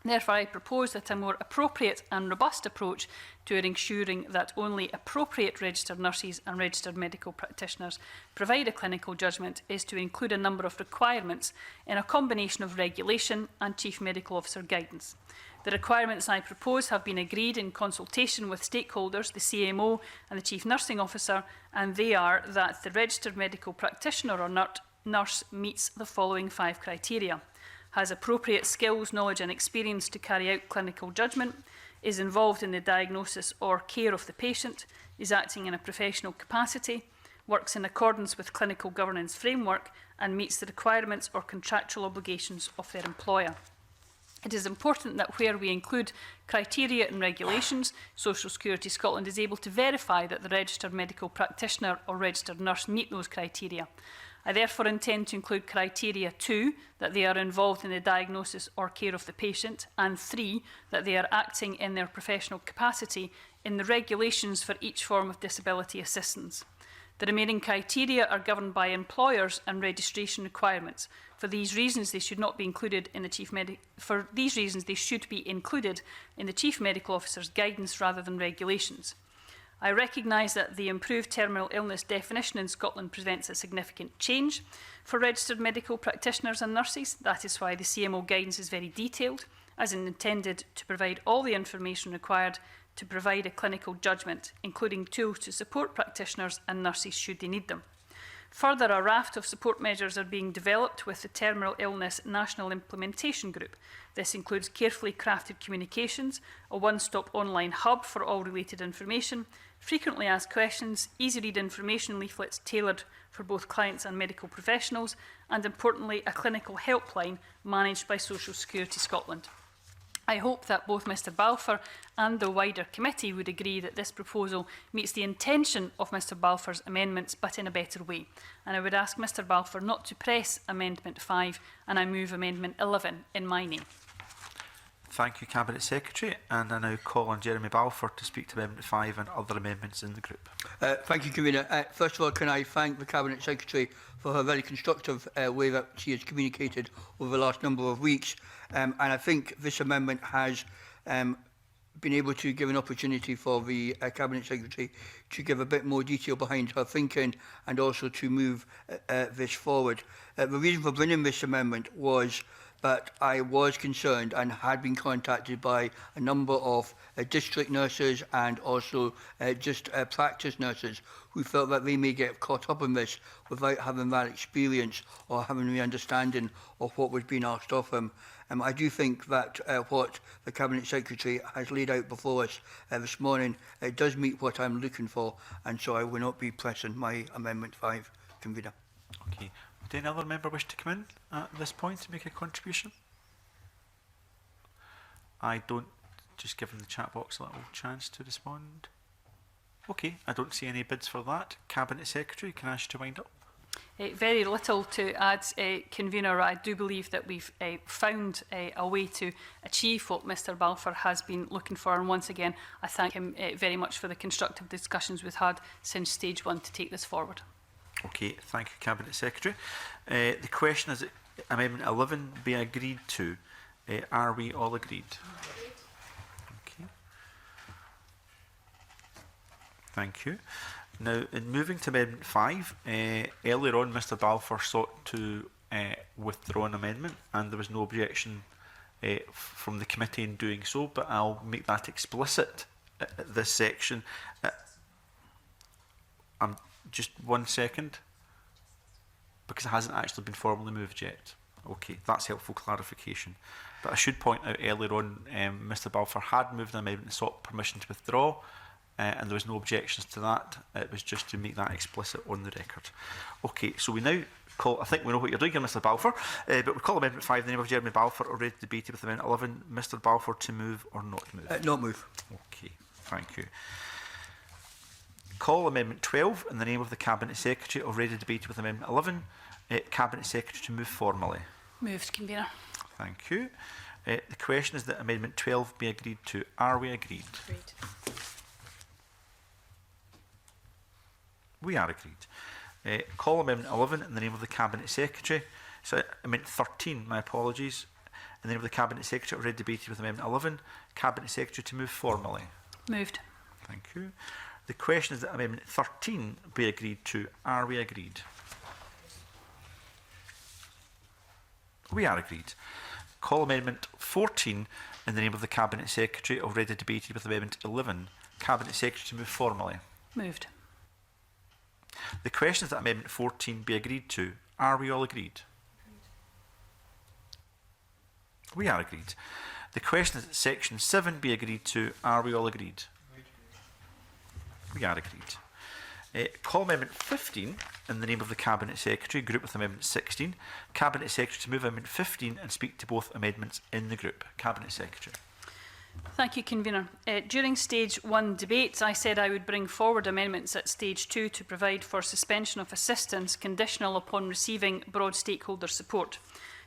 Therefore, I propose that a more appropriate and robust approach to ensuring that only appropriate registered nurses and registered medical practitioners provide a clinical judgment is to include a number of requirements in a combination of regulation and Chief Medical Officer guidance. The requirements I propose have been agreed in consultation with stakeholders, the CMO and the Chief Nursing Officer, and they are that the registered medical practitioner or nurse meets the following 5 criteria: has appropriate skills, knowledge and experience to carry out clinical judgment, is involved in the diagnosis or care of the patient, is acting in a professional capacity, works in accordance with clinical governance framework, and meets the requirements or contractual obligations of their employer. It is important that where we include criteria and regulations, Social Security Scotland is able to verify that the registered medical practitioner or registered nurse meet those criteria. I therefore intend to include criteria 2, that they are involved in the diagnosis or care of the patient, and 3, that they are acting in their professional capacity in the regulations for each form of disability assistance. The remaining criteria are governed by employers and registration requirements. For these reasons, they should not be included in the Chief Medical Officer's guidance rather than regulations. I recognise that the improved terminal illness definition in Scotland presents a significant change for registered medical practitioners and nurses. That is why the CMO guidance is very detailed, as intended to provide all the information required to provide a clinical judgment, including tools to support practitioners and nurses should they need them. Further, a raft of support measures are being developed with the Terminal Illness National Implementation Group. This includes carefully crafted communications, a one-stop online hub for all related information, frequently asked questions, easy-read information leaflets tailored for both clients and medical professionals, and importantly, a clinical helpline managed by Social Security Scotland. I hope that both Mr Belfor and the wider committee would agree that this proposal meets the intention of Mr Balfour's amendments, but in a better way. And I would ask Mr Balfour not to press Amendment 5, and I move Amendment 11 in my name. Thank you, Cabinet Secretary. And I now call on Jeremy Balfour to speak to Amendment 5 and other amendments in the group. Thank you, Convener. First of all, can I thank the Cabinet Secretary for her very constructive way that she has communicated over the last number of weeks. And I think this amendment has been able to give an opportunity for the Cabinet Secretary to give a bit more detail behind her thinking and also to move this forward. The reason for bringing this amendment was that I was concerned and had been contacted by a number of district nurses and also practice nurses who felt that they may get caught up in this without having that experience or having the understanding of what was being asked of them. I do think that what the Cabinet Secretary has laid out before us this morning does meet what I'm looking for, and so I will not be pressing my Amendment 5, Convener. Okay. Would any other member wish to come in at this point to make a contribution? I don't. Just giving the chat box a little chance to respond. Okay, I don't see any bids for that. Cabinet Secretary, can I ask you to wind up? Very little to add, Convener. I do believe that we've found a way to achieve what Mr Balfour has been looking for, and once again I thank him very much for the constructive discussions we've had since stage 1 to take this forward. Okay, thank you, Cabinet Secretary. The question is that Amendment 11 be agreed to. Are we all agreed? Okay. Thank you. Now, in moving to Amendment 5, earlier on Mr Balfour sought to withdraw an amendment, and there was no objection from the committee in doing so, but I'll make that explicit at this section. Just 1 second, because it hasn't actually been formally moved yet. Okay, that's helpful clarification. But I should point out earlier on, Mr Balfour had moved an amendment and sought permission to withdraw, and there was no objections to that. It was just to make that explicit on the record. Okay, so we now call, I think we know what you're doing here, Mr Balfour, but we call Amendment 5 in the name of Jeremy Balfour, already debated with Amendment 11. Mr Balfour, to move or not move? Not move. Okay, thank you. Call Amendment 12 in the name of the Cabinet Secretary, already debated with Amendment 11. Cabinet Secretary to move formally. Moved, Convener. Thank you. The question is that Amendment 12 be agreed to. Are we agreed? Agreed. We are agreed. Call Amendment 11 in the name of the Cabinet Secretary. So, Amendment 13, my apologies. In the name of the Cabinet Secretary, already debated with Amendment 11. Cabinet Secretary to move formally. Moved. Thank you. The question is that Amendment 13 be agreed to. Are we agreed? We are agreed. Call Amendment 14 in the name of the Cabinet Secretary, already debated with Amendment 11. Cabinet Secretary to move formally. Moved. The question is that Amendment 14 be agreed to. Are we all agreed? We are agreed. The question is that Section 7 be agreed to. Are we all agreed? We are agreed. Call Amendment 15 in the name of the Cabinet Secretary, group with Amendment 16. Cabinet Secretary to move Amendment 15 and speak to both amendments in the group. Cabinet Secretary. Thank you, Convener. During Stage 1 debates, I said I would bring forward amendments at Stage 2 to provide for suspension of assistance conditional upon receiving broad stakeholder support.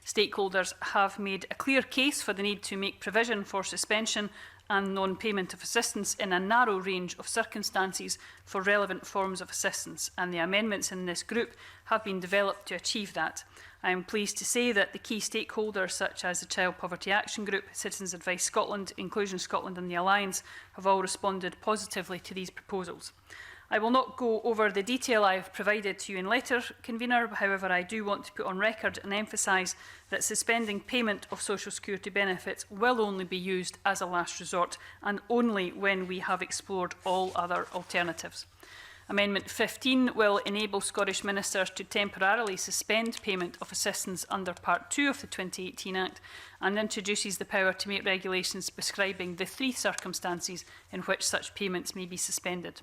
Stakeholders have made a clear case for the need to make provision for suspension and non-payment of assistance in a narrow range of circumstances for relevant forms of assistance, and the amendments in this group have been developed to achieve that. I am pleased to say that the key stakeholders such as the Child Poverty Action Group, Citizens Advice Scotland, Inclusion Scotland and the Alliance have all responded positively to these proposals. I will not go over the detail I have provided to you in letter, Convener. However, I do want to put on record and emphasise that suspending payment of social security benefits will only be used as a last resort and only when we have explored all other alternatives. Amendment 15 will enable Scottish ministers to temporarily suspend payment of assistance under Part 2 of the 2018 Act and introduces the power to make regulations prescribing the 3 circumstances in which such payments may be suspended.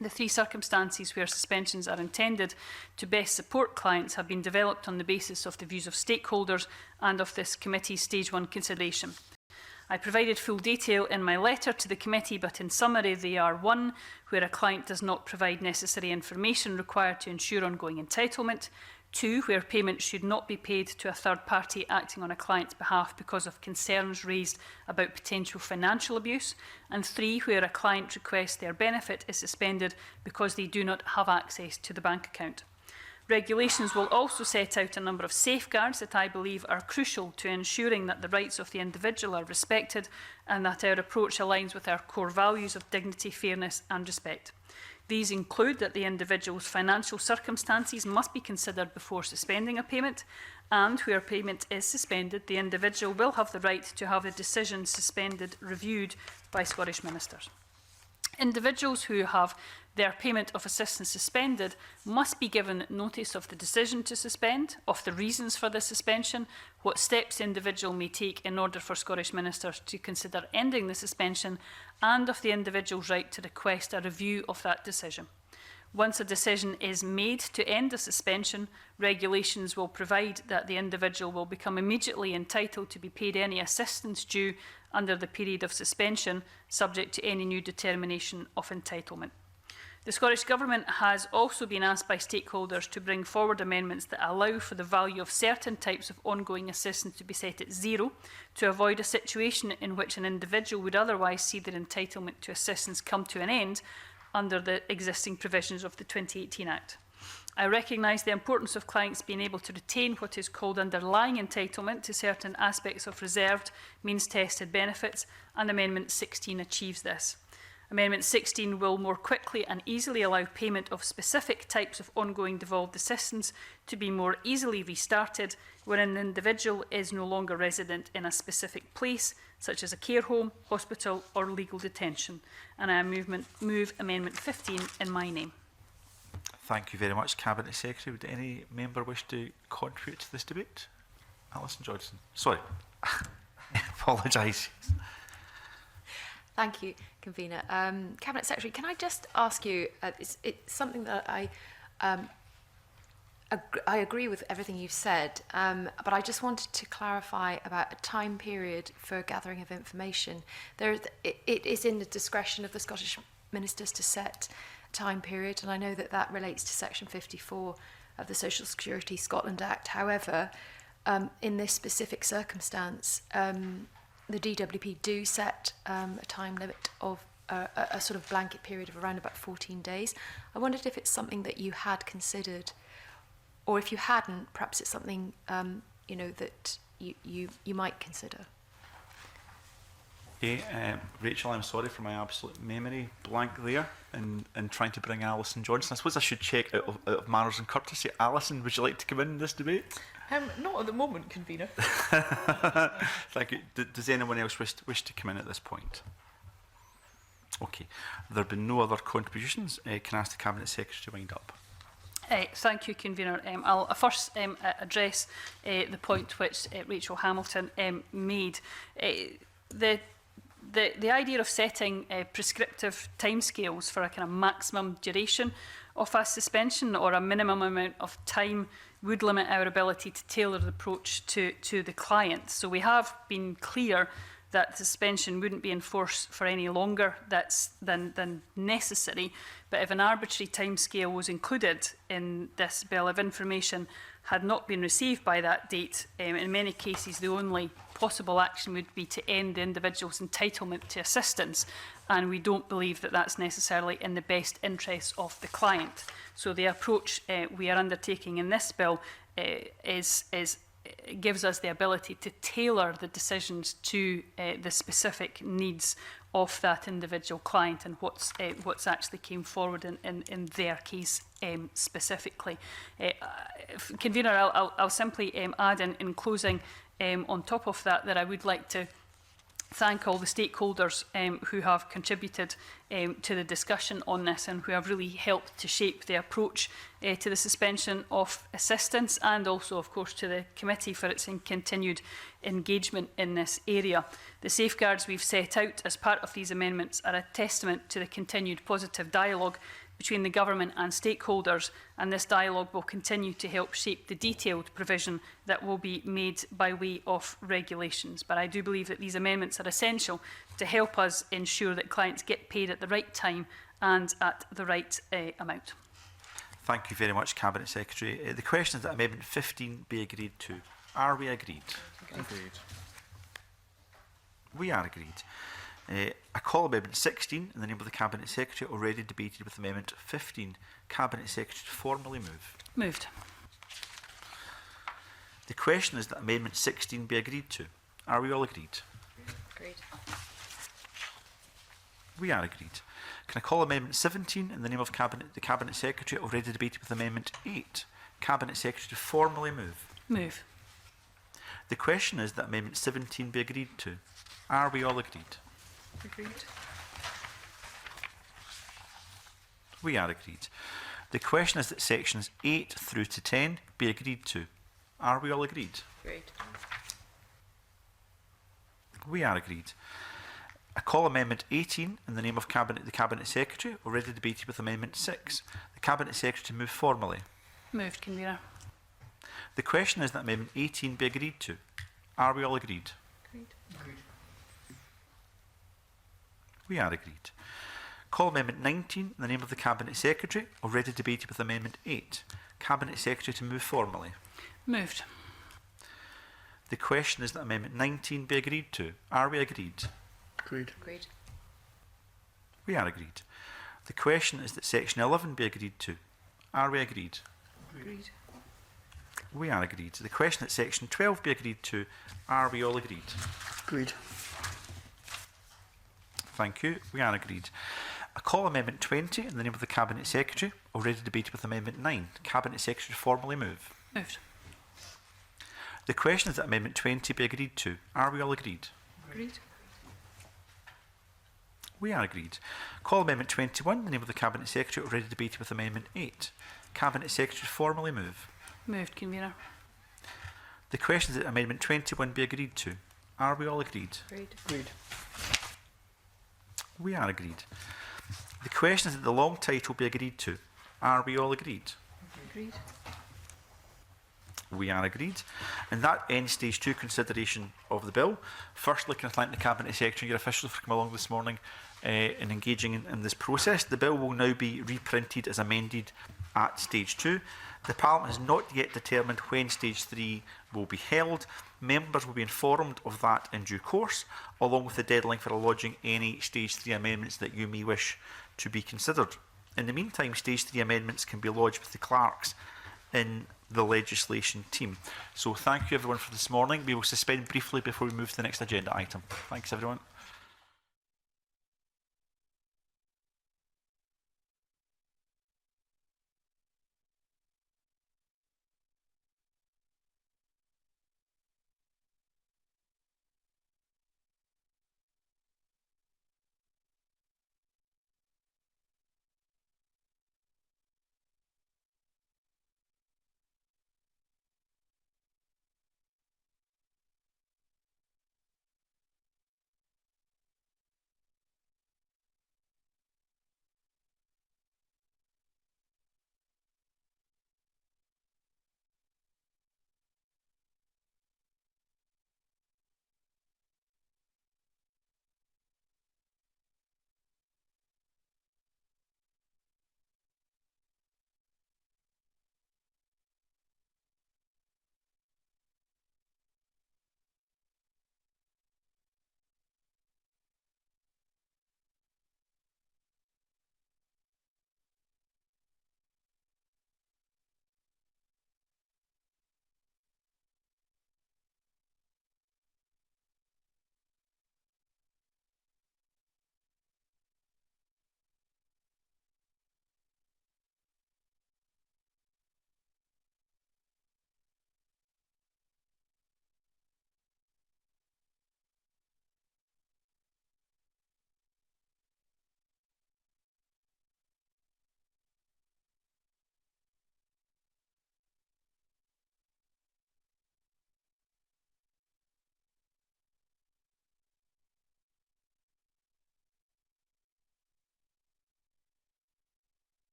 The 3 circumstances where suspensions are intended to best support clients have been developed on the basis of the views of stakeholders and of this committee's Stage 1 consideration. I provided full detail in my letter to the committee, but in summary they are: 1, where a client does not provide necessary information required to ensure ongoing entitlement; 2, where payment should not be paid to a third party acting on a client's behalf because of concerns raised about potential financial abuse; and 3, where a client requests their benefit is suspended because they do not have access to the bank account. Regulations will also set out a number of safeguards that I believe are crucial to ensuring that the rights of the individual are respected and that our approach aligns with our core values of dignity, fairness and respect. These include that the individual's financial circumstances must be considered before suspending a payment, and where payment is suspended, the individual will have the right to have a decision suspended reviewed by Scottish ministers. Individuals who have their payment of assistance suspended must be given notice of the decision to suspend, of the reasons for the suspension, what steps the individual may take in order for Scottish ministers to consider ending the suspension, and of the individual's right to request a review of that decision. Once a decision is made to end a suspension, regulations will provide that the individual will become immediately entitled to be paid any assistance due under the period of suspension, subject to any new determination of entitlement. The Scottish Government has also been asked by stakeholders to bring forward amendments that allow for the value of certain types of ongoing assistance to be set at 0, to avoid a situation in which an individual would otherwise see their entitlement to assistance come to an end under the existing provisions of the 2018 Act. I recognise the importance of clients being able to retain what is called underlying entitlement to certain aspects of reserved, means-tested benefits, and Amendment 16 achieves this. Amendment 16 will more quickly and easily allow payment of specific types of ongoing devolved assistance to be more easily restarted when an individual is no longer resident in a specific place, such as a care home, hospital or legal detention. And I move Amendment 15 in my name. Thank you very much, Cabinet Secretary. Would any member wish to contribute to this debate? Alison Johnson. Sorry. Apologise. Thank you, Convener. Cabinet Secretary, can I just ask you, it's something that I agree with everything you've said, but I just wanted to clarify about a time period for gathering of information. It is in the discretion of the Scottish ministers to set a time period, and I know that that relates to Section 54 of the Social Security Scotland Act. However, in this specific circumstance, the DWP do set a time limit of a sort of blanket period of around about 14 days. I wondered if it's something that you had considered, or if you hadn't, perhaps it's something that you might consider. Okay, Rachel, I'm sorry for my absolute memory blank there and trying to bring Alison Johnson. I suppose I should check out of manners and courtesy. Alison, would you like to come in this debate? Not at the moment, Convener. Thank you. Does anyone else wish to come in at this point? Okay. There have been no other contributions. Can I ask the Cabinet Secretary to wind up? Thank you, Convener. I'll first address the point which Rachel Hamilton made. The idea of setting prescriptive timescales for a kind of maximum duration of a suspension or a minimum amount of time would limit our ability to tailor the approach to the client. So we have been clear that suspension wouldn't be enforced for any longer than necessary. But if an arbitrary timescale was included in this bill, if information had not been received by that date, in many cases the only possible action would be to end the individual's entitlement to assistance, and we don't believe that that's necessarily in the best interests of the client. So the approach we are undertaking in this bill gives us the ability to tailor the decisions to the specific needs of that individual client and what's actually came forward in their case specifically. Convener, I'll simply add in closing on top of that I would like to thank all the stakeholders who have contributed to the discussion on this and who have really helped to shape the approach to the suspension of assistance, and also, of course, to the committee for its continued engagement in this area. The safeguards we've set out as part of these amendments are a testament to the continued positive dialogue between the government and stakeholders, and this dialogue will continue to help shape the detailed provision that will be made by way of regulations. But I do believe that these amendments are essential to help us ensure that clients get paid at the right time and at the right amount. Thank you very much, Cabinet Secretary. The question is that Amendment 15 be agreed to. Are we agreed? Agreed. We are agreed. I call Amendment 16 in the name of the Cabinet Secretary, already debated with Amendment 15. Cabinet Secretary to formally move. Moved. The question is that Amendment 16 be agreed to. Are we all agreed? Agreed. We are agreed. Can I call Amendment 17 in the name of the Cabinet Secretary, already debated with Amendment 8? Cabinet Secretary to formally move. Move. The question is that Amendment 17 be agreed to. Are we all agreed? Agreed. We are agreed. The question is that sections 8 through to 10 be agreed to. Are we all agreed? Agreed. We are agreed. I call Amendment 18 in the name of the Cabinet Secretary, already debated with Amendment 6. The Cabinet Secretary to move formally. Moved, Convener. The question is that Amendment 18 be agreed to. Are we all agreed? Agreed. We are agreed. Call Amendment 19 in the name of the Cabinet Secretary, already debated with Amendment 8. Cabinet Secretary to move formally. Moved. The question is that Amendment 19 be agreed to. Are we agreed? Agreed. Agreed. We are agreed. The question is that Section 11 be agreed to. Are we agreed? Agreed. We are agreed. The question that Section 12 be agreed to. Are we all agreed? Agreed. Thank you. We are agreed. I call Amendment 20 in the name of the Cabinet Secretary, already debated with Amendment 9. Cabinet Secretary to formally move. Moved. The question is that Amendment 20 be agreed to. Are we all agreed? Agreed. We are agreed. Call Amendment 21 in the name of the Cabinet Secretary, already debated with Amendment 8. Cabinet Secretary to formally move. Moved, Convener. The question is that Amendment 21 be agreed to. Are we all agreed? Agreed. Agreed. We are agreed. The question is that the long title be agreed to. Are we all agreed? Agreed. We are agreed. And that ends stage 2 consideration of the bill. Firstly, can I thank the Cabinet Secretary and your officials for coming along this morning and engaging in this process. The bill will now be reprinted as amended at stage 2. The Parliament has not yet determined when stage 3 will be held. Members will be informed of that in due course, along with the deadline for lodging any stage 3 amendments that you may wish to be considered. In the meantime, stage 3 amendments can be lodged with the clerks in the legislation team. So thank you everyone for this morning. We will suspend briefly before we move to the next agenda item. Thanks everyone.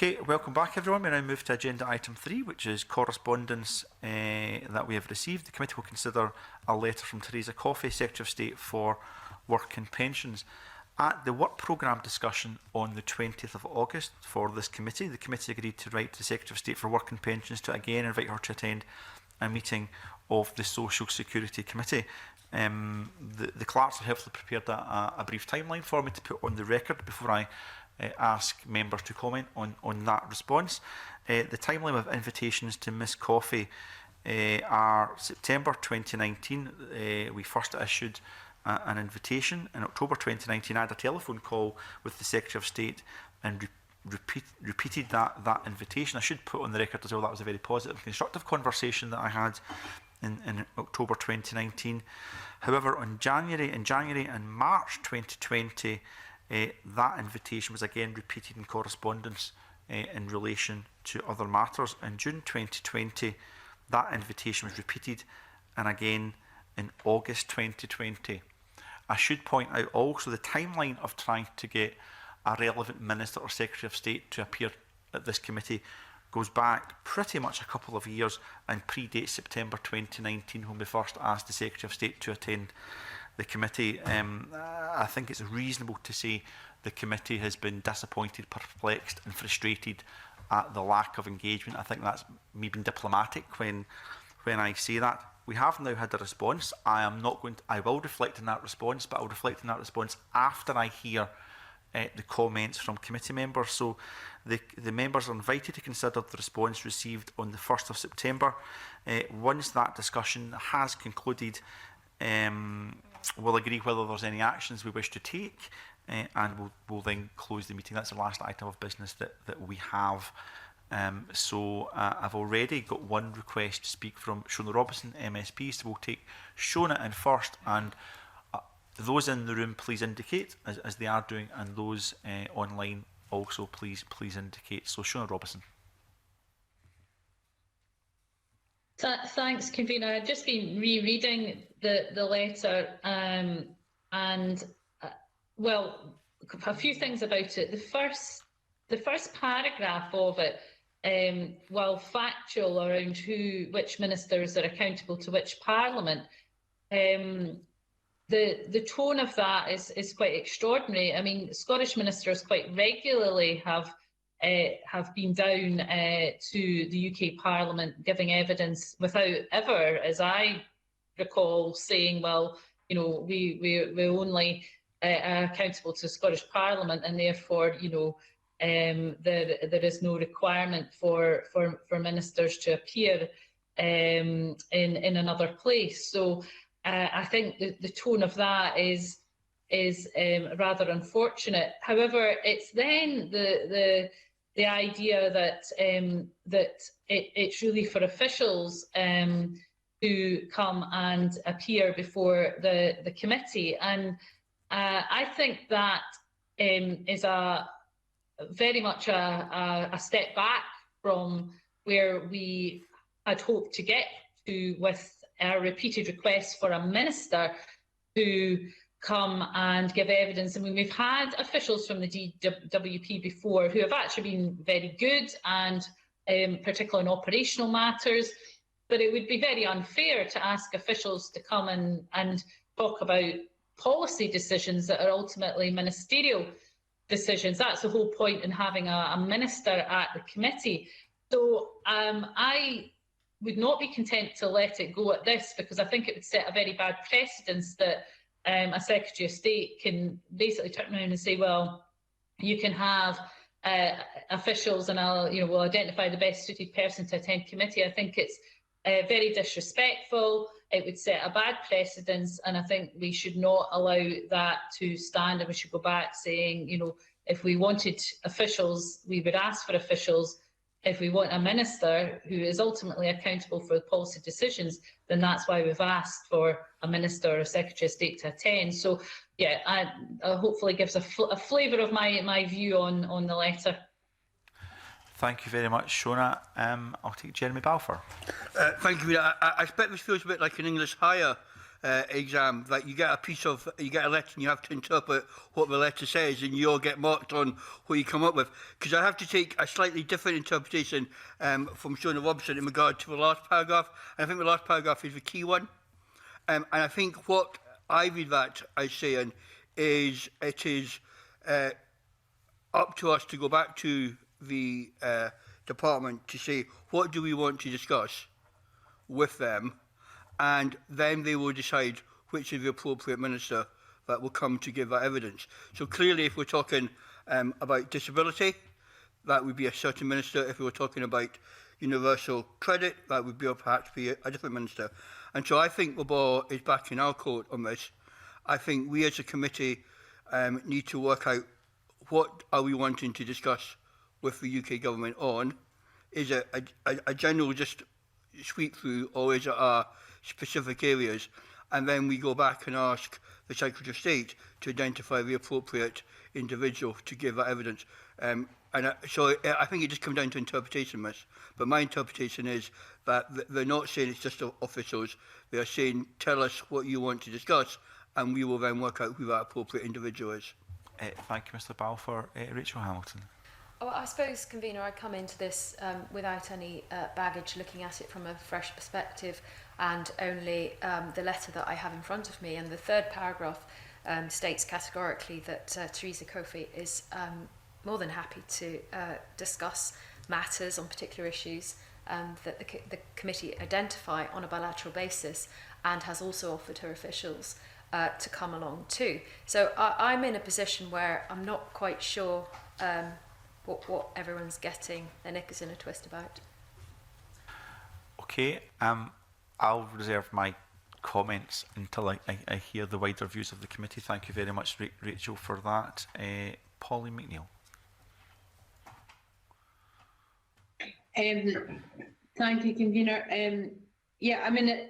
Okay, welcome back everyone. We now move to agenda item 3, which is correspondence that we have received. The committee will consider a letter from Theresa Coffey, Secretary of State for Work and Pensions. At the work programme discussion on the 20th of August for this committee, the committee agreed to write to the Secretary of State for Work and Pensions to again invite her to attend a meeting of the Social Security Committee. The clerks have helpfully prepared a brief timeline for me to put on the record before I ask members to comment on that response. The timeline of invitations to Ms Coffey are September 2019. We first issued an invitation. In October 2019, I had a telephone call with the Secretary of State and repeated that invitation. I should put on the record as well that was a very positive and constructive conversation that I had in October 2019. However, in January and March 2020, that invitation was again repeated in correspondence in relation to other matters. In June 2020, that invitation was repeated and again in August 2020. I should point out also the timeline of trying to get a relevant Minister or Secretary of State to appear at this committee goes back pretty much a couple of years and predates September 2019 when we first asked the Secretary of State to attend the committee. I think it's reasonable to say the committee has been disappointed, perplexed and frustrated at the lack of engagement. I think that's me being diplomatic when I say that. We have now had a response. I will reflect on that response, but I'll reflect on that response after I hear the comments from committee members. So the members are invited to consider the response received on the 1st of September. Once that discussion has concluded, we'll agree whether there's any actions we wish to take, and we'll then close the meeting. That's the last item of business that we have. I've already got one request to speak from Shona Robinson, MSP, so we'll take Shona in first, and those in the room please indicate as they are doing, and those online also please indicate. So Shona Robinson. Thanks, Convener. I've just been rereading the letter, well, a few things about it. The first paragraph of it, while factual around which ministers are accountable to which parliament, the tone of that is quite extraordinary. I mean, Scottish ministers quite regularly have been down to the UK Parliament giving evidence without ever, as I recall, saying, well, you know, we only are accountable to the Scottish Parliament, and therefore, you know, there is no requirement for ministers to appear in another place. So I think the tone of that is rather unfortunate. However, it's then the idea that it's really for officials to come and appear before the committee, and I think that is very much a step back from where we had hoped to get to with our repeated requests for a minister to come and give evidence. I mean, we've had officials from the DWP before who have actually been very good, and particularly on operational matters, but it would be very unfair to ask officials to come and talk about policy decisions that are ultimately ministerial decisions. That's the whole point in having a minister at the committee. So I would not be content to let it go at this, because I think it would set a very bad precedence that a Secretary of State can basically turn around and say, well, you can have officials and we'll identify the best suited person to attend committee. I think it's very disrespectful. It would set a bad precedence, and I think we should not allow that to stand, and we should go back saying, you know, if we wanted officials, we would ask for officials. If we want a minister who is ultimately accountable for the policy decisions, then that's why we've asked for a minister or a Secretary of State to attend. So, yeah, I hopefully gives a flavour of my view on the letter. Thank you very much, Shona. I'll take Jeremy Belfor. Thank you. I expect this feels a bit like an English hire exam, that you get a letter and you have to interpret what the letter says, and you all get marked on what you come up with. Because I have to take a slightly different interpretation from Shona Robertson in regard to the last paragraph. And I think the last paragraph is the key one. And I think what I read that as saying is it is up to us to go back to the department to say, what do we want to discuss with them, and then they will decide which is the appropriate minister that will come to give that evidence. So clearly, if we're talking about disability, that would be a certain minister. If we were talking about universal credit, that would perhaps be a different minister. And so I think the ball is back in our court on this. I think we as a committee need to work out what are we wanting to discuss with the UK government on. Is it a general just sweep through, or is it our specific areas? And then we go back and ask the Secretary of State to identify the appropriate individual to give that evidence. So I think it just comes down to interpretation, Miss. But my interpretation is that they're not saying it's just officials. They're saying, tell us what you want to discuss, and we will then work out who that appropriate individual is. Thank you, Mr Balfour. Rachel Hamilton. Well, I suppose, Convener, I come into this without any baggage, looking at it from a fresh perspective, and only the letter that I have in front of me. And the third paragraph states categorically that Theresa Kofi is more than happy to discuss matters on particular issues that the committee identify on a bilateral basis, and has also offered her officials to come along too. So I'm in a position where I'm not quite sure what everyone's getting their knickers in a twist about. Okay, I'll reserve my comments until I hear the wider views of the committee. Thank you very much, Rachel, for that. Pauline McNeill. Thank you, Convener. Yeah, I mean,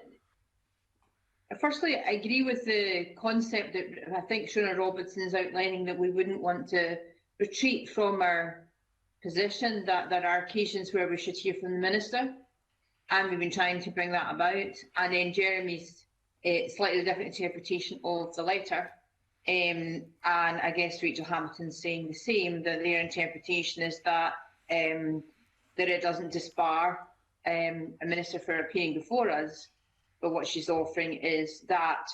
firstly, I agree with the concept that I think Shona Robertson is outlining, that we wouldn't want to retreat from our position, that there are occasions where we should hear from the Minister, and we've been trying to bring that about. And then Jeremy's slightly different interpretation of the letter, and I guess Rachel Hamilton's saying the same, that their interpretation is that that it doesn't disbar a Minister for appearing before us, but what she's offering is that,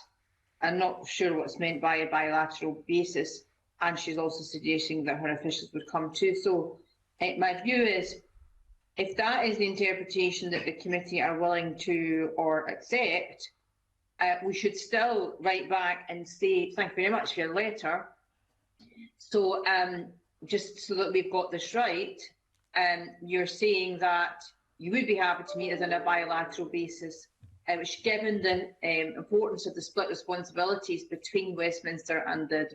I'm not sure what's meant by a bilateral basis, and she's also suggesting that her officials would come too. So my view is, if that is the interpretation that the committee are willing to or accept, we should still write back and say, thank you very much for your letter. So just so that we've got this right, you're saying that you would be happy to meet us on a bilateral basis, which, given the importance of the split responsibilities between Westminster and the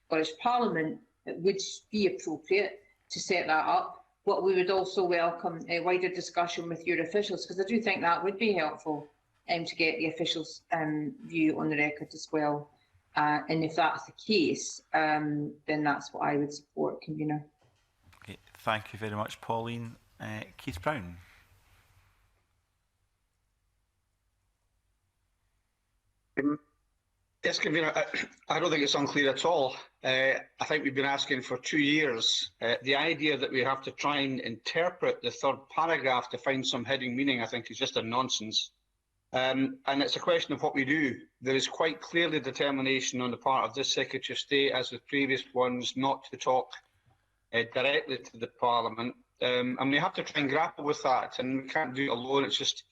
Scottish Parliament, it would be appropriate to set that up. But we would also welcome a wider discussion with your officials, because I do think that would be helpful to get the officials' view on the record as well. And if that's the case, then that's what I would support, Convener. Okay, thank you very much, Pauline. Keith Brown. Yes, Convener, I don't think it's unclear at all. I think we've been asking for 2 years. The idea that we have to try and interpret the third paragraph to find some hidden meaning, I think, is just a nonsense. And it's a question of what we do. There is quite clearly determination on the part of this Secretary of State, as with previous ones, not to talk directly to the Parliament. And we have to try and grapple with that, and we can't do it alone. It's just,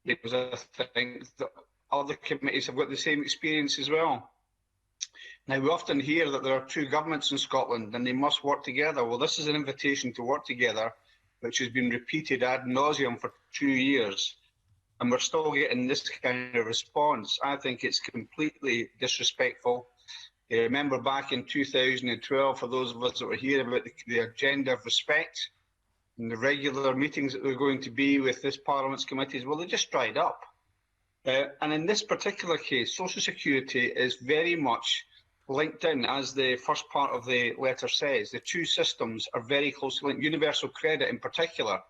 it was a thing that other committees have got the same experience as well. Now, we often hear that there are two governments in Scotland and they must work together. Well, this is an invitation to work together, which has been repeated ad nauseum for 2 years, and we're still getting this kind of response. I think it's completely disrespectful. I remember back in 2012, for those of us that were here, about the agenda of respect and the regular meetings that were going to be with this Parliament's committees. Well, they just dried up. And in this particular case, Social Security is very much linked in, as the first part of the letter says. The two systems are very closely linked. Universal credit in particular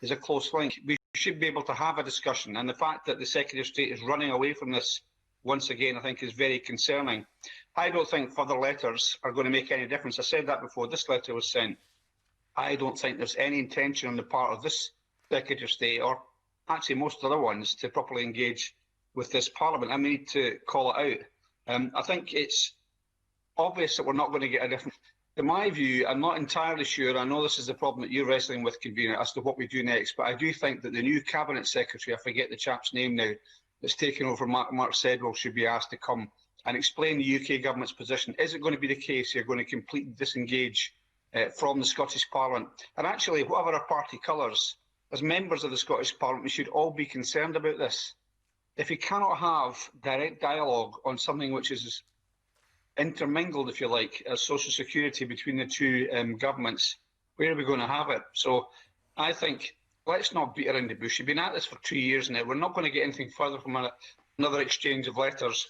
is a close link. We should be able to have a discussion, and the fact that the Secretary of State is running away from this once again, I think is very concerning. I don't think further letters are going to make any difference. I said that before this letter was sent. I don't think there's any intention on the part of this Secretary of State, or actually most other ones, to properly engage with this Parliament. And we need to call it out. I think it's obvious that we're not going to get a different. In my view, I'm not entirely sure. I know this is the problem that you're wrestling with, Convener, as to what we do next. But I do think that the new Cabinet Secretary, I forget the chap's name now, that's taken over Mark Sedwill, should be asked to come and explain the UK Government's position. Is it going to be the case you're going to completely disengage from the Scottish Parliament? And actually, whatever our party colours, as members of the Scottish Parliament, we should all be concerned about this. If we cannot have direct dialogue on something which is intermingled, if you like, as social security between the two governments, where are we going to have it? So I think let's not beat around the bush. You've been at this for 2 years now. We're not going to get anything further from another exchange of letters.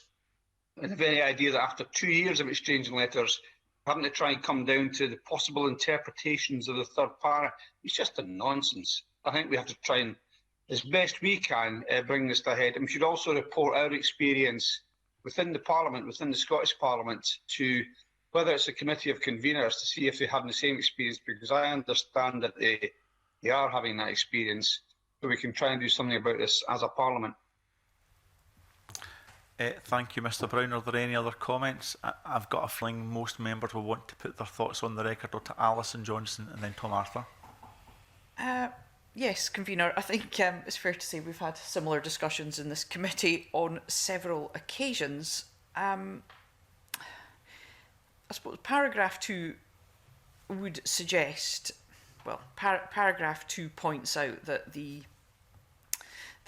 And the very idea that after 2 years of exchanging letters, having to try and come down to the possible interpretations of the third para, it's just a nonsense. I think we have to try and, as best we can, bring this to a head. And we should also report our experience within the Parliament, within the Scottish Parliament, to whether it's a committee of conveners, to see if they have the same experience, because I understand that they are having that experience, so we can try and do something about this as a Parliament. Thank you, Mr Brown. Are there any other comments? I've got a feeling most members will want to put their thoughts on the record, or to Alison Johnson and then Tom Arthur. Yes, Convener, I think it's fair to say we've had similar discussions in this committee on several occasions. I suppose paragraph 2 would suggest, well, paragraph 2 points out that the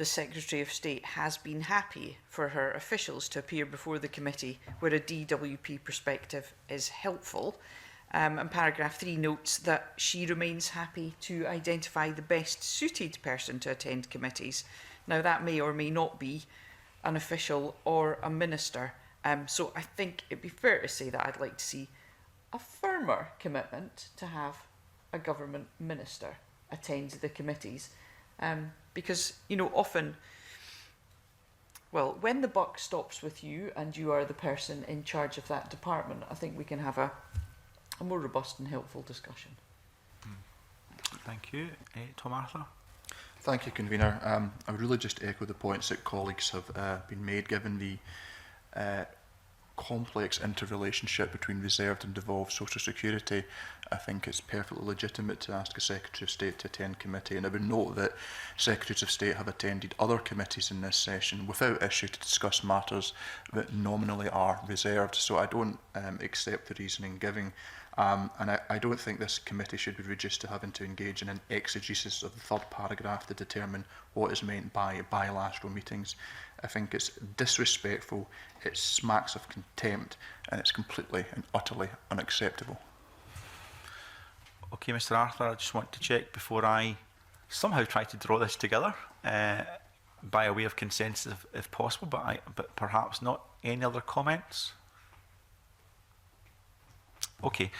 Secretary of State has been happy for her officials to appear before the committee where a DWP perspective is helpful. And paragraph 3 notes that she remains happy to identify the best suited person to attend committees. Now, that may or may not be an official or a minister. So I think it'd be fair to say that I'd like to see a firmer commitment to have a government minister attend the committees. Because, you know, often, well, when the buck stops with you and you are the person in charge of that department, I think we can have a more robust and helpful discussion. Thank you. Tom Arthur. Thank you, Convener. I would really just echo the points that colleagues have been made, given the complex interrelationship between reserved and devolved social security. I think it's perfectly legitimate to ask a Secretary of State to attend committee, and I would note that Secretaries of State have attended other committees in this session without issue to discuss matters that nominally are reserved, so I don't accept the reasoning given. And I don't think this committee should be reduced to having to engage in an exegesis of the third paragraph to determine what is meant by bilateral meetings. I think it's disrespectful, it smacks of contempt, and it's completely and utterly unacceptable. Okay, Mr Arthur, I just want to check before I somehow try to draw this together by a way of consensus if possible, but perhaps not. Any other comments? Okay.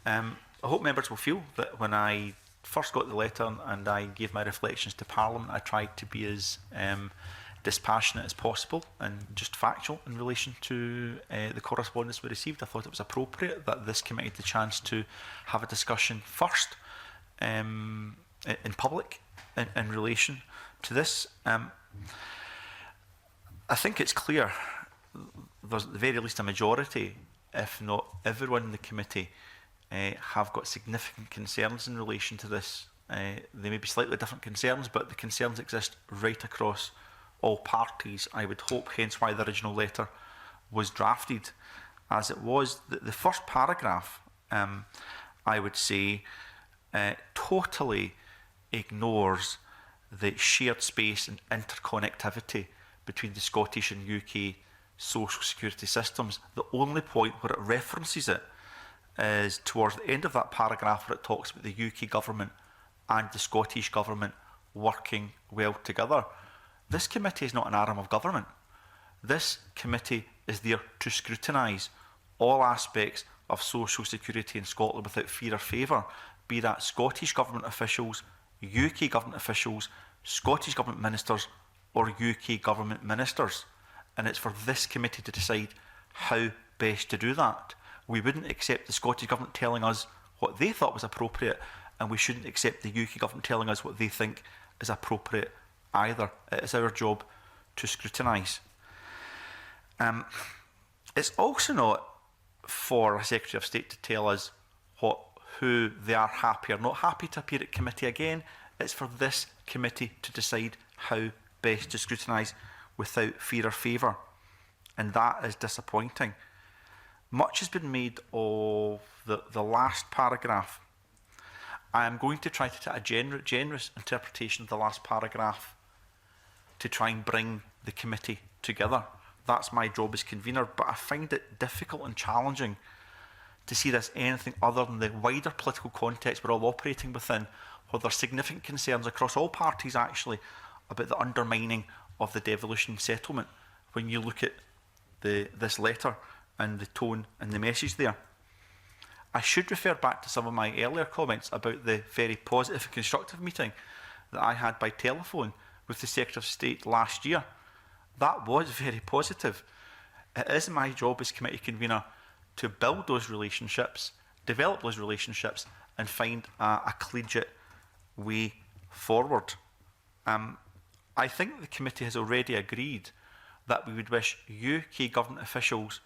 I hope members will feel that when I first got the letter and I gave my reflections to Parliament, I tried to be as dispassionate as possible and just factual in relation to the correspondence we received. I thought it was appropriate that this committee had the chance to have a discussion first in public in relation to this. I think it's clear there's at the very least a majority, if not everyone in the committee, have got significant concerns in relation to this. They may be slightly different concerns, but the concerns exist right across all parties, I would hope, hence why the original letter was drafted as it was. The first paragraph, I would say, totally ignores the shared space and interconnectivity between the Scottish and UK social security systems. The only point where it references it is towards the end of that paragraph, where it talks about the UK government and the Scottish government working well together. This committee is not an arm of government. This committee is there to scrutinise all aspects of social security in Scotland without fear or favour, be that Scottish government officials, UK government officials, Scottish government ministers or UK government ministers. and it's for this committee to decide how best to do that. We wouldn't accept the Scottish Government telling us what they thought was appropriate, and we shouldn't accept the UK Government telling us what they think is appropriate either. It is our job to scrutinise. It's also not for a Secretary of State to tell us who they are happy or not happy to appear at committee again. It's for this committee to decide how best to scrutinise without fear or favour, and that is disappointing. Much has been made of the last paragraph. I am going to try to take a generous interpretation of the last paragraph to try and bring the committee together. That's my job as convener, but I find it difficult and challenging to see this anything other than the wider political context we're all operating within, where there are significant concerns across all parties actually about the undermining of the devolution settlement when you look at this letter and the tone and the message there. I should refer back to some of my earlier comments about the very positive and constructive meeting that I had by telephone with the Secretary of State last year. That was very positive. It is my job as committee convener to build those relationships, develop those relationships, and find a collegiate way forward. I think the committee has already agreed that we would wish UK government officials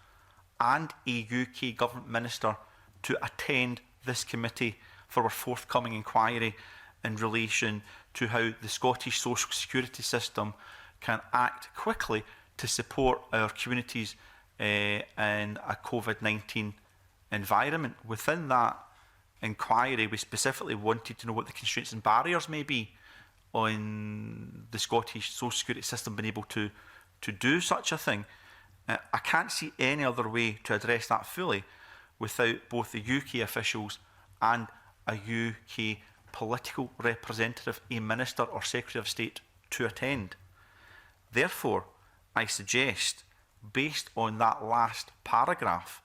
and a UK government minister to attend this committee for our forthcoming inquiry in relation to how the Scottish social security system can act quickly to support our communities in a COVID-19 environment. Within that inquiry, we specifically wanted to know what the constraints and barriers may be on the Scottish social security system being able to do such a thing. I can't see any other way to address that fully without both the UK officials and a UK political representative, a minister or Secretary of State, to attend. Therefore, I suggest, based on that last paragraph,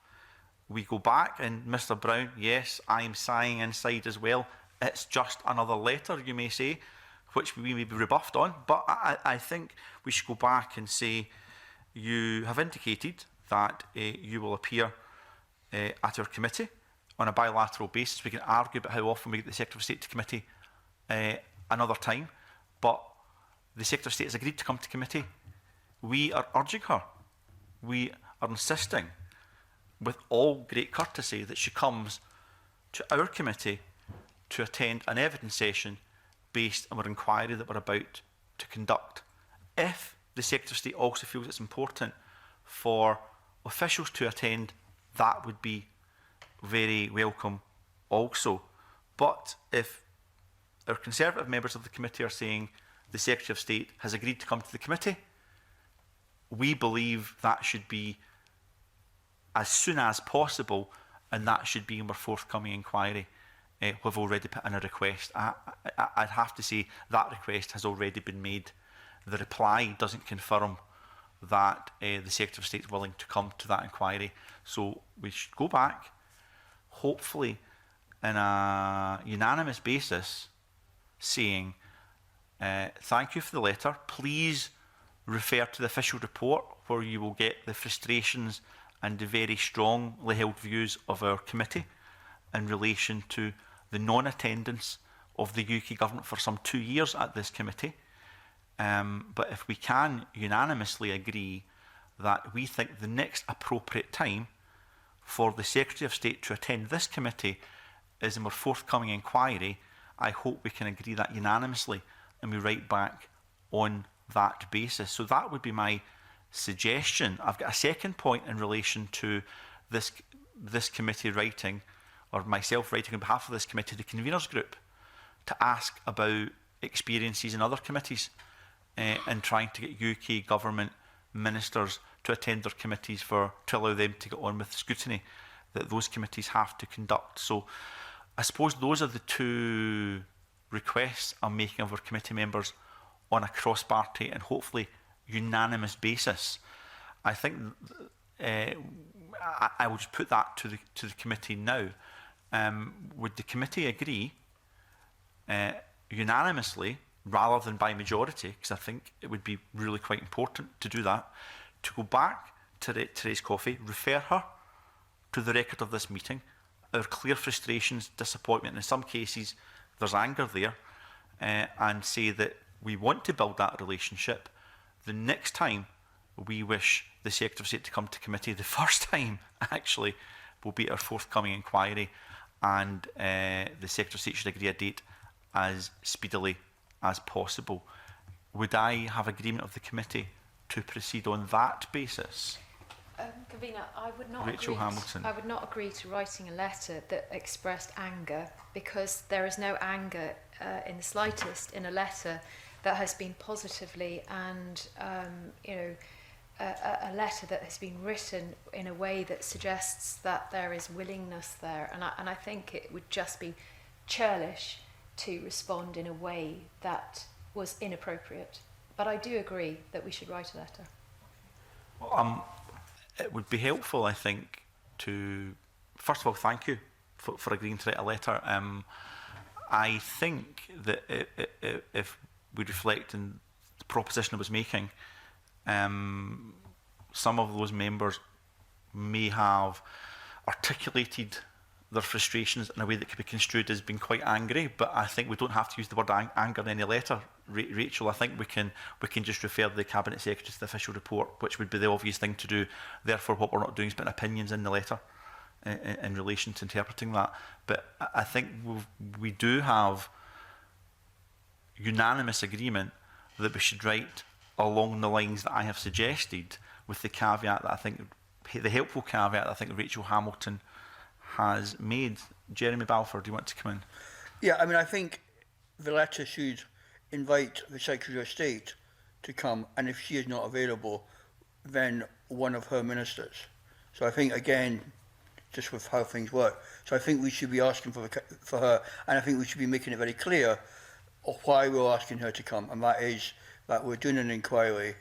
we go back, and Mr Brown, yes, I'm sighing inside as well. It's just another letter, you may say, which we may be rebuffed on, but I think we should go back and say, you have indicated that you will appear at our committee on a bilateral basis. We can argue about how often we get the Secretary of State to committee another time, but the Secretary of State has agreed to come to committee. We are urging her, we are insisting with all great courtesy that she comes to our committee to attend an evidence session based on our inquiry that we're about to conduct. If the Secretary of State also feels it's important for officials to attend, that would be very welcome also. But if our Conservative members of the committee are saying the Secretary of State has agreed to come to the committee, we believe that should be as soon as possible, and that should be in our forthcoming inquiry. We've already put in a request. I'd have to say that request has already been made. The reply doesn't confirm that the Secretary of State is willing to come to that inquiry. So we should go back, hopefully in a unanimous basis, saying thank you for the letter. Please refer to the official report where you will get the frustrations and the very strongly held views of our committee in relation to the non-attendance of the UK government for some 2 years at this committee. But if we can unanimously agree that we think the next appropriate time for the Secretary of State to attend this committee is in our forthcoming inquiry, I hope we can agree that unanimously and we write back on that basis. So that would be my suggestion. I've got a second point in relation to this committee writing, or myself writing on behalf of this committee, the conveners group, to ask about experiences in other committees and trying to get UK government ministers to attend their committees to allow them to get on with the scrutiny that those committees have to conduct. So I suppose those are the two requests I'm making of our committee members on a cross-party and hopefully unanimous basis. I think I will just put that to the committee now. Would the committee agree unanimously, rather than by majority, because I think it would be really quite important to do that, to go back to Therese Coffey, refer her to the record of this meeting, our clear frustrations, disappointment, and in some cases there's anger there, and say that we want to build that relationship. The next time we wish the Secretary of State to come to committee, the first time actually will be our forthcoming inquiry, and the Secretary of State should agree a date as speedily as possible. Would I have agreement of the committee to proceed on that basis? Convener, I would not Rachel Hamilton. I would not agree to writing a letter that expressed anger, because there is no anger in the slightest in a letter that has been positively and a letter that has been written in a way that suggests that there is willingness there, and I think it would just be churlish to respond in a way that was inappropriate. But I do agree that we should write a letter. It would be helpful, I think, to first of all thank you for agreeing to write a letter. I think that if we reflect on the proposition I was making, some of those members may have articulated their frustrations in a way that could be construed as being quite angry, but I think we don't have to use the word anger in any letter, Rachel. I think we can just refer the Cabinet Secretary to the official report, which would be the obvious thing to do. Therefore, what we're not doing is putting opinions in the letter in relation to interpreting that. But I think we do have unanimous agreement that we should write along the lines that I have suggested, with the caveat that I think, the helpful caveat that I think Rachel Hamilton has made. Jeremy Belfor, do you want to come in? Yeah, I mean, I think the letter should invite the Secretary of State to come, and if she is not available, then one of her ministers. So I think, again, just with how things work, so I think we should be asking for her, and I think we should be making it very clear of why we're asking her to come, and that is that we're doing an inquiry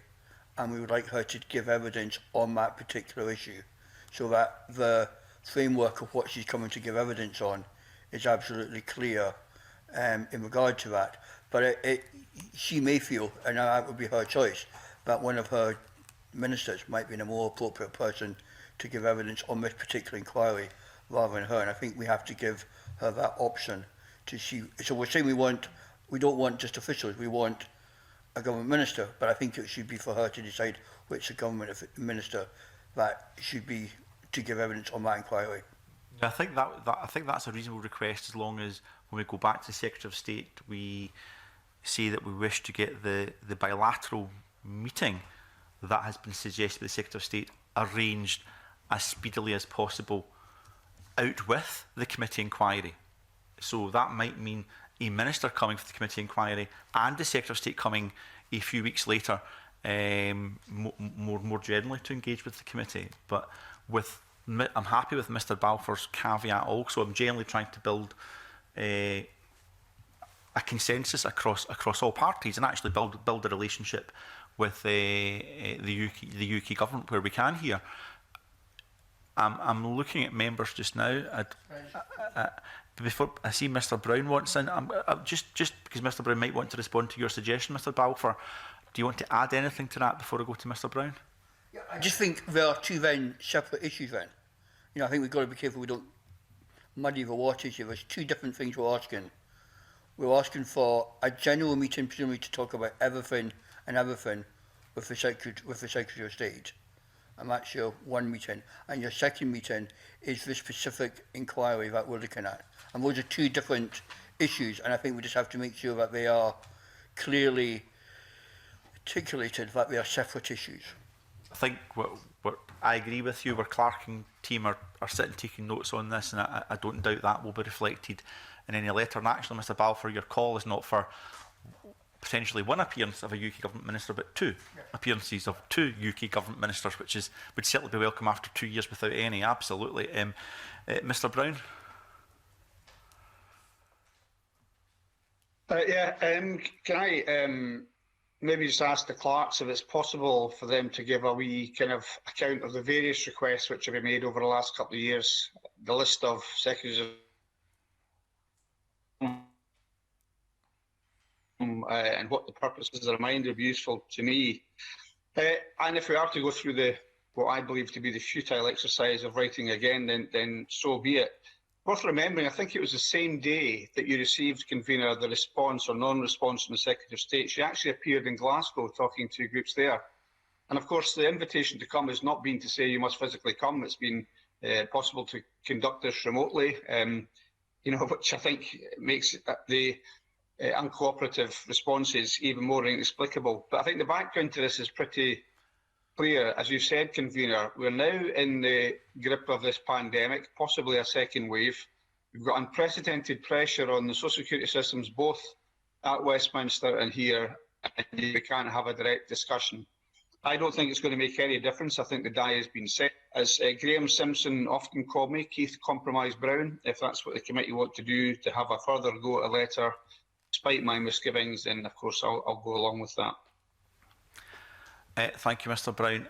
and we would like her to give evidence on that particular issue, so that the framework of what she's coming to give evidence on is absolutely clear in regard to that. But she may feel, and that would be her choice, that one of her ministers might be a more appropriate person to give evidence on this particular inquiry rather than her, and I think we have to give her that option to see. So we're saying we don't want just officials, we want a government minister, but I think it should be for her to decide which government minister that should be to give evidence on that inquiry. I think that's a reasonable request, as long as when we go back to the Secretary of State, we say that we wish to get the bilateral meeting that has been suggested by the Secretary of State arranged as speedily as possible out with the committee inquiry. So that might mean a minister coming for the committee inquiry and the Secretary of State coming a few weeks later, more generally to engage with the committee. But I'm happy with Mr. Balfour's caveat also. I'm generally trying to build a consensus across all parties, and actually build a relationship with the UK government where we can here. I'm looking at members just now. Before I see Mr. Brown wants in, just because Mr. Brown might want to respond to your suggestion, Mr. Balfour, do you want to add anything to that before I go to Mr. Brown? Yeah, I just think there are two then separate issues then. You know, I think we've got to be careful we don't muddy the waters here. There's two different things we're asking. We're asking for a general meeting, presumably to talk about everything with the Secretary of State. And that's your one meeting. And your second meeting is the specific inquiry that we're looking at. And those are two different issues, and I think we just have to make sure that they are clearly articulated, that they are separate issues. I think I agree with you. Our clerking team are sitting taking notes on this, and I don't doubt that will be reflected in any letter. And actually, Mr. Balfour, your call is not for potentially one appearance of a UK government minister, but two appearances of two UK government ministers, which would certainly be welcome after 2 years without any. Absolutely. Mr. Brown? Can I maybe just ask the clerks if it's possible for them to give a wee kind of account of the various requests which have been made over the last couple of years, the list of secretaries of and what the purpose is. A reminder would be useful to me. And if we are to go through what I believe to be the futile exercise of writing again, then so be it. Worth remembering, I think it was the same day that you received, Convener, the response or non-response from the Secretary of State. She actually appeared in Glasgow talking to groups there. And of course, the invitation to come has not been to say you must physically come. It's been possible to conduct this remotely, which I think makes the uncooperative responses even more inexplicable. But I think the background to this is pretty clear. As you said, Convener, we're now in the grip of this pandemic, possibly a second wave. We've got unprecedented pressure on the social security systems, both at Westminster and here, and we can't have a direct discussion. I don't think it's going to make any difference. I think the die has been set. As Graham Simpson often called me, Keith Compromise Brown, if that's what the committee want to do, to have a further go at a letter, despite my misgivings, then of course I'll go along with that. Thank you, Mr. Brown.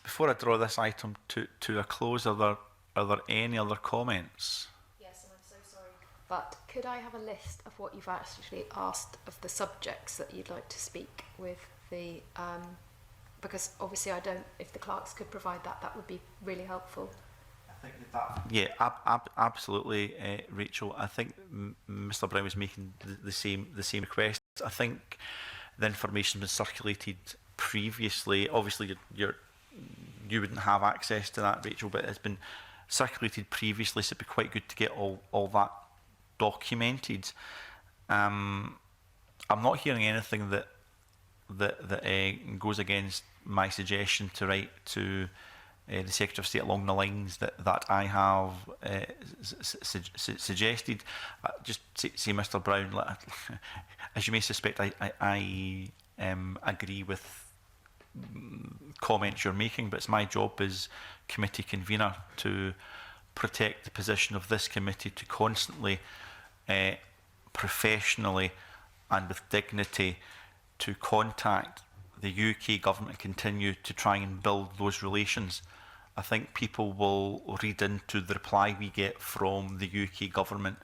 Before I draw this item to a close, are there any other comments? Yes, and I'm so sorry, but could I have a list of what you've actually asked of the subjects that you'd like to speak with the, because obviously I don't, if the clerks could provide that, that would be really helpful. I think yeah, absolutely, Rachel. I think Mr. Brown was making the same request. I think the information was circulated previously. Obviously, you wouldn't have access to that, Rachel, but it's been circulated previously, so it'd be quite good to get all that documented. I'm not hearing anything that goes against my suggestion to write to the Secretary of State along the lines that I have suggested. Just say, Mr. Brown, as you may suspect, I agree with comments you're making, but it's my job as committee convener to protect the position of this committee, to constantly, professionally and with dignity, to contact the UK government and continue to try and build those relations. I think people will read into the reply we get from the UK government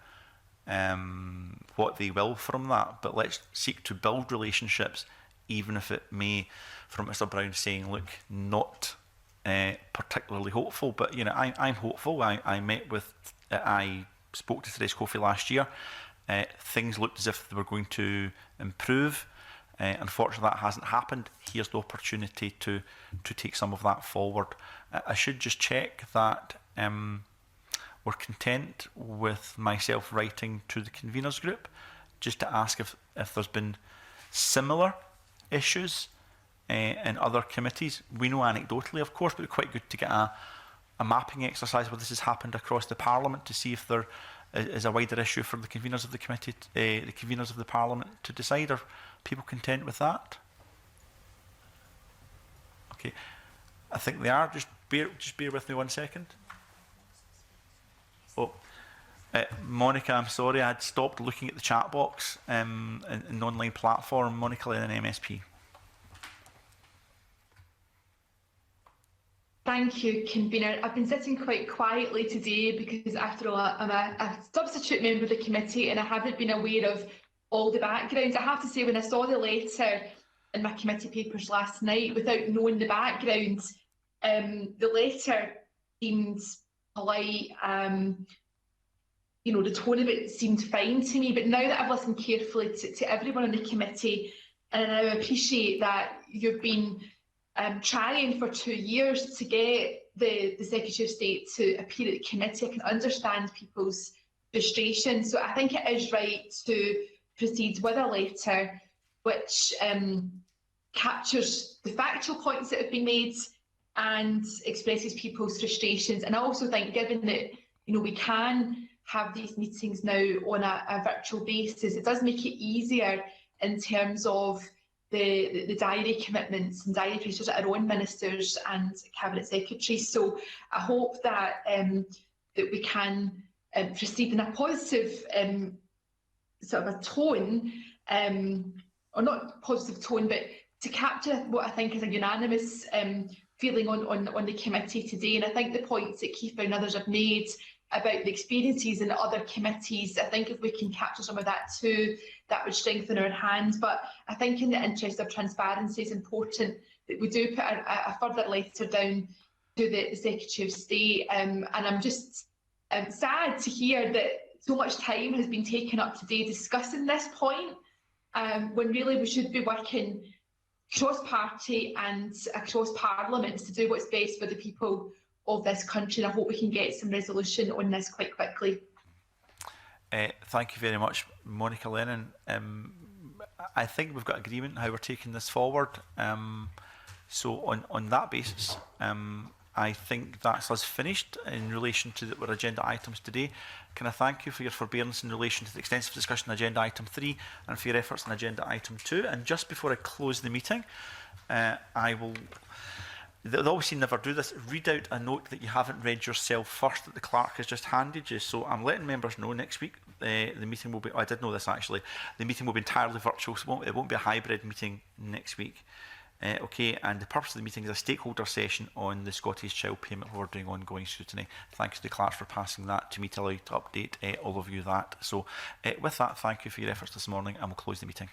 what they will from that, but let's seek to build relationships, even if it may, from Mr. Brown saying, look, not particularly hopeful, but I'm hopeful. I spoke to Therese Coffey last year. Things looked as if they were going to improve. Unfortunately, that hasn't happened. Here's the opportunity to take some of that forward. I should just check that we're content with myself writing to the conveners group, just to ask if there's been similar issues in other committees. We know anecdotally, of course, but it's quite good to get a mapping exercise where this has happened across the Parliament, to see if there is a wider issue for the conveners of the committee, the conveners of the Parliament to decide. Are people content with that? Okay, I think they are. Just bear with me 1 second. Oh, Monica, I'm sorry, I had stopped looking at the chat box in the online platform. Monica Lennon, MSP. Thank you, Convener. I've been sitting quite quietly today because, after all, I'm a substitute member of the committee and I haven't been aware of all the backgrounds. I have to say, when I saw the letter in my committee papers last night, without knowing the background, the letter seemed polite. The tone of it seemed fine to me. But now that I've listened carefully to everyone on the committee, and I appreciate that you've been trying for 2 years to get the Secretary of State to appear at the committee, I can understand people's frustration. So I think it is right to proceed with a letter which captures the factual points that have been made and expresses people's frustrations. And I also think, given that we can have these meetings now on a virtual basis, it does make it easier in terms of the diary commitments and diary pressures that are on ministers and cabinet secretaries. So I hope that that we can proceed in a positive sort of a tone, or not positive tone, but to capture what I think is a unanimous feeling on the committee today. And I think the points that Keith and others have made about the experiences in other committees. I think if we can capture some of that too, that would strengthen our hand. But I think in the interest of transparency, it's important that we do put a further letter down to the Secretary of State. And I'm just sad to hear that so much time has been taken up today discussing this point, when really we should be working cross-party and across parliaments to do what's best for the people of this country. And I hope we can get some resolution on this quite quickly. Thank you very much, Monica Lennon. I think we've got agreement on how we're taking this forward. So on that basis, I think that's us finished in relation to our agenda items today. Can I thank you for your forbearance in relation to the extensive discussion on agenda item 3 and for your efforts on agenda item 2. And just before I close the meeting, I will, they always say never do this, read out a note that you haven't read yourself first that the clerk has just handed you. So I'm letting members know next week the meeting will be, I did know this actually, the meeting will be entirely virtual, so it won't be a hybrid meeting next week. Okay, and the purpose of the meeting is a stakeholder session on the Scottish Child Payment where we're doing ongoing scrutiny. Thanks to the clerks for passing that to me to allow you to update all of you that. So with that, thank you for your efforts this morning, and we'll close the meeting.